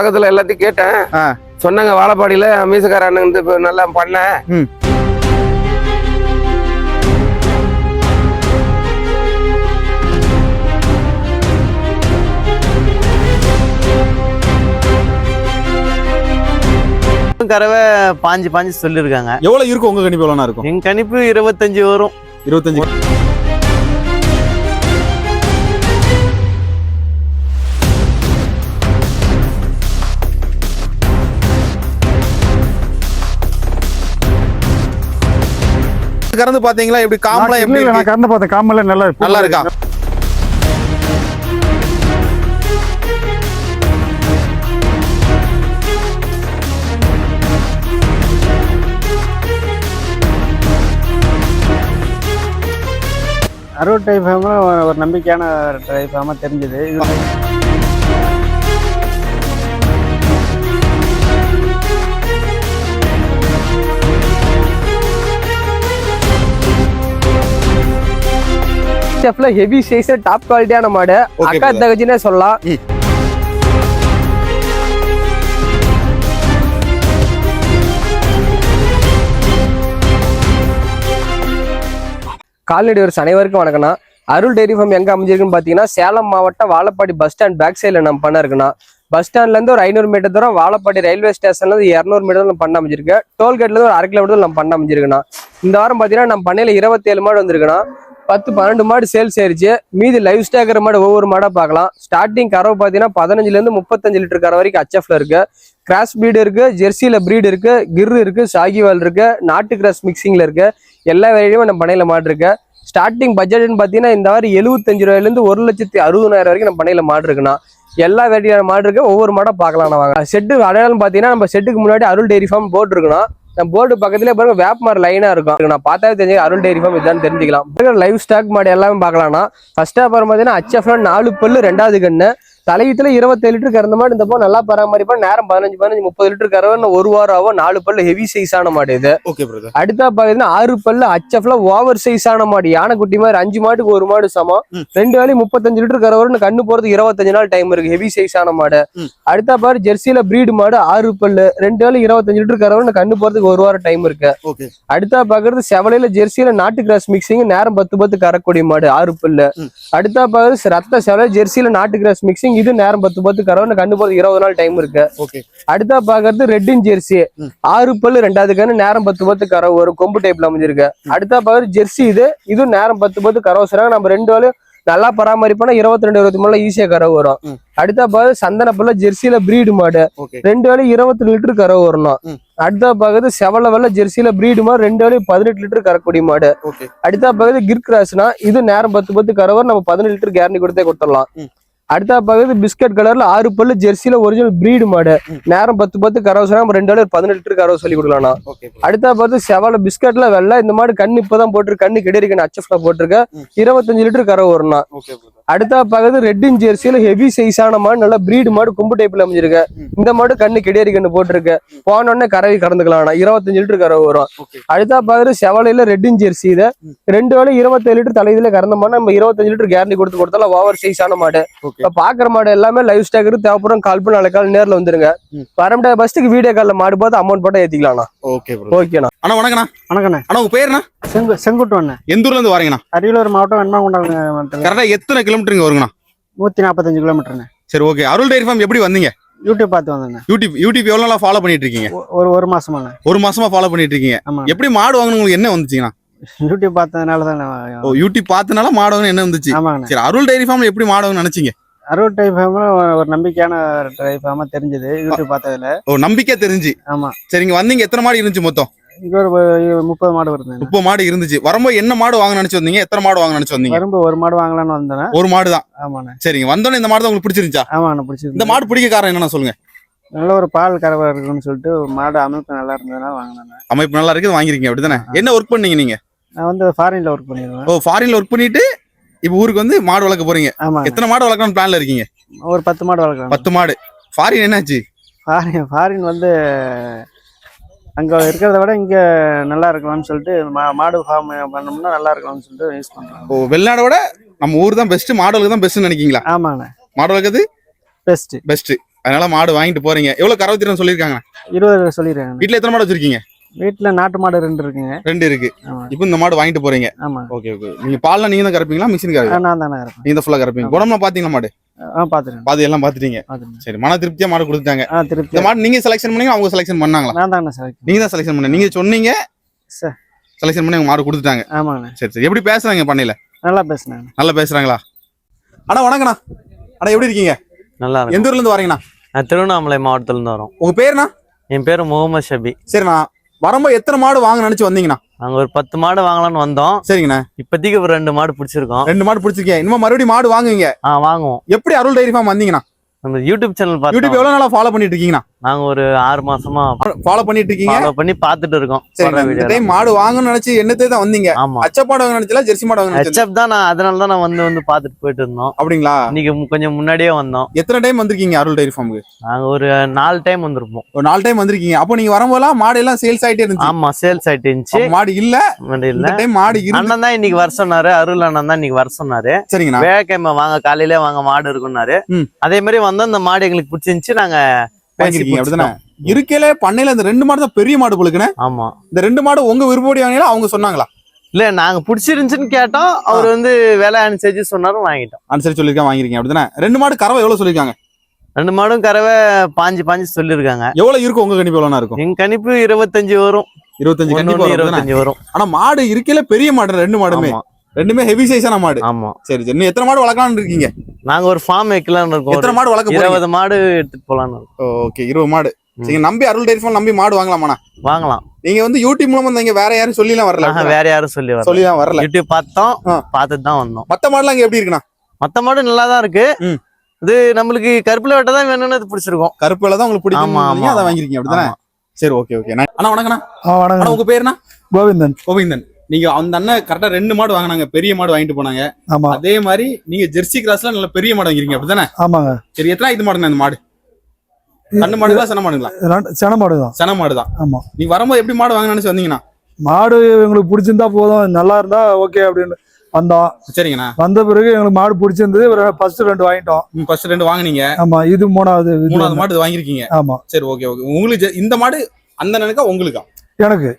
பழக்கத்துல எல்லாத்தையும் கேட்டேன். சொன்னாங்க வாழப்பாடியில மீசக்கார அண்ணன் வந்து இப்ப நல்லா பண்ண. கறவை பாஞ்சு சொல்லிருக்காங்க. எவ்வளவு இருக்கும் உங்க கணிப்பு? எவ்வளவு இருக்கும்? எங்க கணிப்பு 25 வரும். 25. கறந்து பாத்தீங்களா? எப்படி காம்பெல்லாம் எப்படி? நான் கறந்து பார்த்தேன். காம்பெல்லாம் நல்லா இருக்கா? அரூர் டைப் ஒரு நம்பிக்கையான டைப் தெரிஞ்சது. ஹெவி சைஸ் டாப் குவாலிட்டியான மாடு, அக்கா தகஜினே சொல்லலாம். கால்நடை ஒரு அனைவருக்கும் வணக்கம்ண்ணா. அருள் டெய்ரி ஃபார்ம் எங்க அமைஞ்சிருக்குன்னு பாத்தீங்கன்னா சேலம் மாவட்டம் வாழப்பாடி பஸ் ஸ்டாண்ட் பேக் சைட்ல நம்ம பண்ண இருக்குண்ணா. பஸ் ஸ்டாண்ட்ல இருந்து ஒரு 500 மீட்டர் தூரம், வாழப்பாடி ரயில்வே ஸ்டேஷன்ல இருந்து 200 மீட்டர் நம்ம பண்ண அமைஞ்சிருக்கு. டோல்கேட்ல இருந்து ஒரு 1/2 கிலோமீட்டர் நம்ம பண்ண அமைஞ்சிருக்குண்ணா. இந்த வாரம் பாத்தீங்கன்னா நம்ம பண்ணையில 27 மாடு வந்திருக்குண்ணா. 10-12 மாடு சேல்ஸ் ஆயிருச்சு. மீதி லைவ் ஸ்டாக்கர் மாடு ஒவ்வொரு மாடா பார்க்கலாம். ஸ்டார்டிங் கறவை பாத்தீங்கன்னா 15 இருந்து 35 லிட்டர் கரை வரைக்கும் HFல இருக்கு. கிராஸ் பிரீடு இருக்கு, ஜெர்சியில பிரீடு இருக்கு, கிர் இருக்கு, சாகிவால் இருக்கு, நாட்டு கிராஸ் மிக்சிங்ல இருக்கு. எல்லா வேலையுமே நம்ம பண்ணையில மாடு இருக்கு. ஸ்டார்டிங் பட்ஜெட்னு பாத்தீங்கன்னா இந்த வாரம் 75 ரூபாயில இருந்து 1,60,000 வரைக்கும் நம்ம பண்ணையில மாடு இருக்குண்ணா. எல்லா வெரைட்டியான மாடு இருக்கு. ஒவ்வொரு மாடா பார்க்கலாம். வாங்க செட்டு அடையாளம் பாத்தீங்கன்னா நம்ம செட்டுக்கு முன்னாடி அருள் டெய்ரி ஃபார்ம் போர்டு இருக்குண்ணா. நம்ம போர்டு பக்கத்துல பாருங்க வேப்பமர லைனா இருக்கும். நான் பார்த்தாவே தெரிஞ்சு அருள் டெய்ரி ஃபார்ம் இதான் தெரிஞ்சுக்கலாம். லைவ் ஸ்டாக் மாடு எல்லாமே பார்க்கலாம்னா ஃபர்ஸ்டா பாத்தீங்கன்னா HFல 4 பல்லு 2வது கண்ணு தலையத்துல 27 லிட்டர் கறந்த மாடு. இந்த போது நல்லா பராமரிப்பா. நேரம் 15-30 லிட்டர் கறவை ஒரு வாரம் ஆகும். 4 பல்லு ஹெவி சைஸான மாடு இது. அடுத்தா பாத்தீங்கன்னா 6 பல்லு HFல ஓவர் சைஸான மாடு. யானைக்குட்டி மாதிரி 5 மாட்டுக்கு ஒரு மாடு சமம். 2 வேலையும் 35 லிட்டர் கறவை. கண்ணு போறது 25 நாள் டைம் இருக்கு. ஹெவி சைஸான மாடு. அடுத்தா பாரு ஜெர்சியில பிரீடு மாடு 6 பல்லு 2 வேலையும் 25 லிட்டர் கறவை. கண்ணு போறதுக்கு ஒரு வாரம் டைம் இருக்கு. அடுத்தா பாக்குறது செவலையில ஜெர்சியில நாட்டு கிராஸ் மிக்சிங் நேரம் 10 கறக்கூடிய மாடு 6 பல்லு. அடுத்தா பாக்குறது ரத்த செவலை ஜெர்சியில நாட்டு கிராஸ் மிக்சிங் இது நேரம் 10 கறவை. கண்ணு போறது 20 நாள் டைம் இருக்கு. அடுத்தா பாக்குறது ரெட்டின் ஜெர்சி 6 பல்லு 2வது கண்ணு நேரம் 10 கறவை ஒரு கொம்பு டைப்ல அமைஞ்சிருக்கு. அடுத்தா பாக்குறது ஜெர்சி இது நேரம் 10 கறவை சொல்றாங்க. நம்ம 2 வேலையும் நல்லா பராமரிப்போம்னா 22-23 ஈஸியா கறவை வரும். அடுத்தா பாக்குறது சந்தன பல்ல ஜெர்சியில பிரீடு மாடு 2 வேலையும் 20 லிட்டர் கறவை வரணும். அடுத்தா பாக்குறது செவல வெள்ள ஜெர்சியில பிரீடு மாடு 2 வேலையும் 18 லிட்டர் கறக்கூடிய மாடு. அடுத்தா பாக்குறது கிர் கிராஸ்னா இது நேரம் 10 கறவை. நம்ம 18 லிட்டர் கேரண்டி கொடுத்தே கொடுத்துடலாம். அடுத்தா பாக்குறது பிஸ்கட் கலர்ல 6 பல்லு ஜெர்சியில ஒரிஜினல் பிரீடு மாடு நேரம் 10 கறவை சொன்னா நம்ம 2 வேலையும் 18 லிட்டர் கறவை சொல்லி கொடுக்கலாம். அடுத்தா பார்த்து செவல பிஸ்கட்ல வெள்ள இந்த மாடு கண்ணு இப்பதான் போட்டிருக்கு. கண்ணு கிடையாது HFல போட்டிருக்க 25 லிட்டர் கறவை வரணும். அடுத்தா பாக்குறது ரெட்டின் ஜெர்சியில ஹெவி சைஸான மாடு நல்ல பிரீடு மாடு கொம்பு டைப்ல அமைஞ்சிருக்கு. இந்த மாடு கண்ணு கிடையாது கண்ணு போட்டிருக்கு. போனோடனே கறவை கறந்துக்கலாம். 25 லிட்டர் கறவை வரும். அடுத்தா பாக்குறது செவலையில ரெட்டின் ஜெர்சி இதை 2 வேலையும் 27 லிட்டர் தலையில கறந்த மாடு நம்ம 25 லிட்டர் கேரண்டி கொடுத்தாலும் ஓவர் சைஸான மாடு. இப்ப பாக்குற மாடு எல்லாமே லைவ் ஸ்டாக் தேவைப்படும். கால் பண்ணி நாளைக்கு கால் நேர்ல வந்துருங்க. வரமுடியாத பஸ்ட்டுக்கு வீடியோ கால்ல மாடு பார்த்து அமௌண்ட் போட்டா ஏத்திக்கலாம்ண்ணா. ஓகேண்ணா. அண்ணா வணக்கண்ணா. வணக்கண்ணே. அண்ணா உங்க பேருண்ணா? செங்குட்டுவண்ணே. எந்த ஊர்ல இருந்து வரீங்கண்ணா? அரியலூர் மாவட்டம் வெண்மாங்குண்டம். கரெக்டா எத்தனை கிலோமீட்டருங்க வருங்கண்ணா? 145 கிலோமீட்டர்ண்ணே. சரி ஓகே. அருள் டெய்ரி ஃபார்ம் எப்படி வந்தீங்க? யூடியூப் பார்த்து வந்தேன். யூடியூப் எவ்வளவு நாளா ஃபாலோ பண்ணிட்டு இருக்கீங்க? ஒரு மாசமா. ஒரு மாசமா ஃபாலோ பண்ணிட்டு இருக்கீங்க. எப்படி மாடு வாங்கணும் உங்களுக்கு என்ன வந்துச்சுங்கண்ணா? யூடியூப் பார்த்ததுனால தான். யூடியூப் பார்த்தனால மாடு வாங்கணும் என்ன வந்துச்சு? சரி அருள் டெய்ரி ஃபார்ம்ல எப்படி மாடு வாங்கணும்னு நினைச்சீங்க? அருள் டைப் ஒரு நம்பிக்கையான டைப் தெரிஞ்சது யூடியூப் பார்த்ததுல. நம்பிக்கை தெரிஞ்சு. ஆமா. சரிங்க வந்தீங்க. எத்தனை மாடு இருந்துச்சு மொத்தம்? இங்க ஒரு 30 மாடு வருது. 30 மாடு இருந்துச்சு. வரும்போது என்ன மாடு வாங்க நினைச்சு வந்தீங்க? எத்தனை மாடு வாங்க நினைச்சு வந்தீங்க? வரும்போது ஒரு மாடு வாங்கலாம்னு வந்தேன். ஒரு மாடு தான். ஆமாண்ணே. சரிங்க வந்தோடனே இந்த மாடு தான் உங்களுக்கு பிடிச்சிருந்துச்சா? ஆமாண்ணே பிடிச்சிருக்கு. இந்த மாடு பிடிக்க காரணம் என்னன்னா சொல்லுங்க. நல்ல ஒரு பால் கறவை இருக்குன்னு சொல்லிட்டு மாடு அமைப்பு நல்லா இருந்ததுனால வாங்கினேன். அமைப்பு நல்லா இருக்குது வாங்கிருக்கீங்க அப்படித்தானே? என்ன ஒர்க் பண்ணீங்க நீங்க? நான் வந்து ஃபாரின்ல ஒர்க் பண்ணிருக்கேன். ஃபாரின்ல ஒர்க் பண்ணிட்டு இப்ப ஊருக்கு வந்து மாடு வளர்க்க போறீங்க. எத்தனை மாடு வளர்க்கணும்னு பிளான்ல இருக்கீங்க? ஒரு 10 மாடு வளர்க்கலாம். 10 மாடு. ஃபாரின் என்னாச்சு? ஃபாரின் வந்து அங்க இருக்கிறத விட இங்க நல்லா இருக்கலாம்னு சொல்லிட்டு மாடு ஃபார்ம் பண்ணோம்னா நல்லா இருக்கலாம்னு சொல்லிட்டு யூஸ் பண்றோம். வெளிநாட விட நம்ம ஊர் தான் பெஸ்ட், மாடு வளர்க்க தான் பெஸ்ட்னு நினைக்கீங்களா? ஆமாண்ணே. மாடு வளர்க்கறது பெஸ்ட். அதனால மாடு வாங்கிட்டு போறீங்க. எவ்வளவு கறவை திறன் சொல்லிருக்காங்க? 20 சொல்லிடுறேன். வீட்டுல எத்தனை மாடு வச்சிருக்கீங்க? வீட்டுல நாட்டு மாடு 2 இருக்குங்க. 2 இருக்கு. ஆமா. இப்போ இந்த மாடு வாங்கிட்டு போறீங்க. ஆமா. Okay okay. நீங்க பால்லாம் நீங்க தான் கறப்பீங்களா மிஷின் கறப்பீங்களா? நான் தானே கறப்பேன். நீங்க தான் ஃபுல்லா கறப்பீங்க. குணம்லாம் பாத்தீங்களா மாடு? பாத்துறேன். பாத்து எல்லாம் பாத்துட்டீங்க. சரி, மன திருப்தியா மாடு கொடுத்தாங்க. திருப்தி. இந்த மாடு நீங்க செலக்ஷன் பண்ணீங்க அவங்க செலக்ஷன் பண்ணாங்களா? நான் தானே செலக்ட். நீங்க தான் செலக்ஷன் பண்ணீங்க. நீங்க சொன்னீங்க செலக்ஷன் பண்ணி அவங்க மாடு கொடுத்துட்டாங்க. ஆமாண்ணே. சரி எப்படி பேசுறாங்க பண்ணையில? நல்லா பேசுனாங்க. நல்லா பேசுறாங்களா? அண்ணா வணக்கண்ணா. அண்ணா எப்படி இருக்கீங்க? நல்லா இருக்கு. எந்த ஊர்ல இருந்து வரீங்கண்ணா? நான் திருவண்ணாமலை மாவட்டத்துல இருந்து வரோம். உங்க பேருண்ணா? என் பேரு முகமது ஷபி. சரிண்ணா, வரும்போது எத்தனை மாடு வாங்க நினைச்சு வந்தீங்கண்ணா? நாங்க ஒரு 10 மாடு வாங்கலாம்னு வந்தோம். சரிங்கண்ணா. இப்போதைக்கு ஒரு 2 மாடு பிடிச்சிருக்கோம். 2 மாடு பிடிச்சிருக்கீங்க. இன்னும் மறுபடியும் மாடு வாங்குவீங்க? வாங்குவோம். எப்படி அருள் டைரி ஃபார்ம் வந்தீங்கண்ணா? நம்ம யூடியூப் சேனல் யூடியூப் பார்த்தோம். எவ்வளவு நாளா ஃபாலோ பண்ணிட்டு இருக்கீங்கண்ணா? நாங்க ஒரு 6 மாசமா ஃபாலோ பண்ணிட்டு இருக்கீங்க. ஃபாலோ பண்ணி பார்த்துட்டு இருக்கோம். சரி, இந்த டைம் மாடு வாங்கணும்னு நினைச்சு என்னத்தே தான் வந்தீங்க? ஆமா. அச்சப் மாடு வாங்க நினைச்சல ஜெர்சி மாடு வாங்க நினைச்சல? ஹெச்எப் தான். நான் அதனால தான் நான் வந்து பார்த்துட்டு போயிட்டு இருந்தோம். அப்படிங்களா? இன்னைக்கு கொஞ்சம் முன்னாடியே வந்தோம். எத்தனை டைம் வந்திருக்கீங்க அருள் டைரி ஃபார்முக்கு? நாங்க ஒரு 4 டைம் வந்திருப்போம். ஒரு 4 டைம் வந்திருக்கீங்க. அப்போ நீங்க வரும்போதெல்லாம் மாடு எல்லாம் சேல்ஸ் ஆயிட்டே இருந்துச்சு? ஆமா, சேல்ஸ் ஆயிட்டு இருந்துச்சு. மாடு இல்ல இந்த டைம் மாடு இருந்து. அண்ணன் தான் இன்னைக்கு வர சொன்னாரு. அருள் அண்ணன் தான் இன்னைக்கு வர சொன்னாரு. சரிங்கண்ணா. வேகக்கிழமை வாங்க, காலையிலே வாங்க மாடு இருக்குன்னாரு. அதே மாதிரி வந்தோம். இந்த மாடு எங்களுக்கு பிடிச்சிருந்துச்சு. நாங்க வாங்கிருக்கீங்க அப்படிதானே? இருக்கல பண்ணையில இந்த 2 மாடு தான் பெரிய மாடு போலுக்குன்னு. ஆமா. இந்த 2 மாடு உங்க விருப்பப்படி வாங்கினா அவங்க சொன்னாங்களா? இல்ல, நாங்க பிடிச்சிருந்துச்சுன்னு கேட்டோம். அவர் வந்து விலை அனுசரிச்சு சொன்னாரும், வாங்கிட்டோம். அனுசரிச்சு சொல்லிருக்கா வாங்கிருக்கீங்க அப்படிதானே? 2 மாடு கறவை எவ்வளவு சொல்லிருக்காங்க? 2 மாடும் கறவை பாஞ்சு சொல்லிருக்காங்க. எவ்வளவு இருக்கும் உங்க கணிப்பு? எவ்வளவு இருக்கும்? எங்க கணிப்பு 25 வரும். 25 கண்டிப்பா 25 வரும். ஆனா மாடு இருக்கல பெரிய மாடு 2 மாடுமே. ரெண்டுமே ஹெவி சைஸான மாடு. ஆமா. சரி சரி. நீ எத்தனை மாடு வளர்க்கலாம்னு இருக்கீங்க? நாங்க ஒரு ஃபார்ம் வைக்கலாம்னு இருக்கோம். எத்தனை மாடு வளர்க்க போறீங்க? 20 மாடு எடுத்துட்டு போலாம்னு இருக்கோம். ஓகே, 20 மாடு. நீங்க நம்பி அருள் டைரி ஃபார்ம் நம்பி மாடு வாங்கலாமாண்ணா? வாங்கலாம். நீங்க வந்து யூடியூப் மூலமா வந்தீங்க, வேற யாரும் சொல்லிலாம் வரல? வேற யாரும் சொல்லிலாம் வரல. யூடியூப் பார்த்தோம், பார்த்துட்டு தான் வந்தோம். மத்த மாடுலாம் இங்க எப்படி இருக்குண்ணா? மத்த மாடு நல்லா தான் இருக்கு. இது நம்மளுக்கு கருப்புல வெட்ட தான் வேணும்னு அது பிடிச்சிருக்கும். கருப்புல தான் உங்களுக்கு பிடிக்கும். அதை வாங்கிருக்கீங்க அப்படிதானே? சரி, ஓகே ஓகே. அண்ணா வணக்கண்ணா. வணக்கம். உங்க பேருண்ணா? கோவிந்தன். கோவிந்தன். நீங்க அந்த அண்ணன் கரெக்டா 2 மாடு வாங்கினாங்க, பெரிய மாடு வாங்கிட்டு போனாங்க. ஆமா. அதே மாதிரி நீங்க ஜெர்சி கிராஸ்ல நல்ல பெரிய மாடு வாங்கிருக்கீங்க அப்படிதானே? ஆமாங்க. சரி, எத்தனை இது மாடுங்க இந்த மாடு? கண்ணு மாடுங்களா சென மாடுங்களா? சென மாடு தான். சென மாடு தான். ஆமா. நீங்க வரும்போது எப்படி மாடு வாங்க நினைச்சு வந்தீங்கண்ணா? மாடு எங்களுக்கு பிடிச்சிருந்தா போதும், நல்லா இருந்தா ஓகே அப்படின்னு வந்தோம். சரிங்கண்ணா. வந்த பிறகு எங்களுக்கு மாடு பிடிச்சிருந்தது. ஃபர்ஸ்ட் 2 வாங்கிட்டோம். ஃபர்ஸ்ட் 2 வாங்குனீங்க. ஆமா. இது மூணாவது மாடு வாங்கிருக்கீங்க. ஆமா. சரி, ஓகே ஓகே. உங்களுக்கு இந்த மாடு அந்த நினைக்கா உங்களுக்கா? எனக்கு.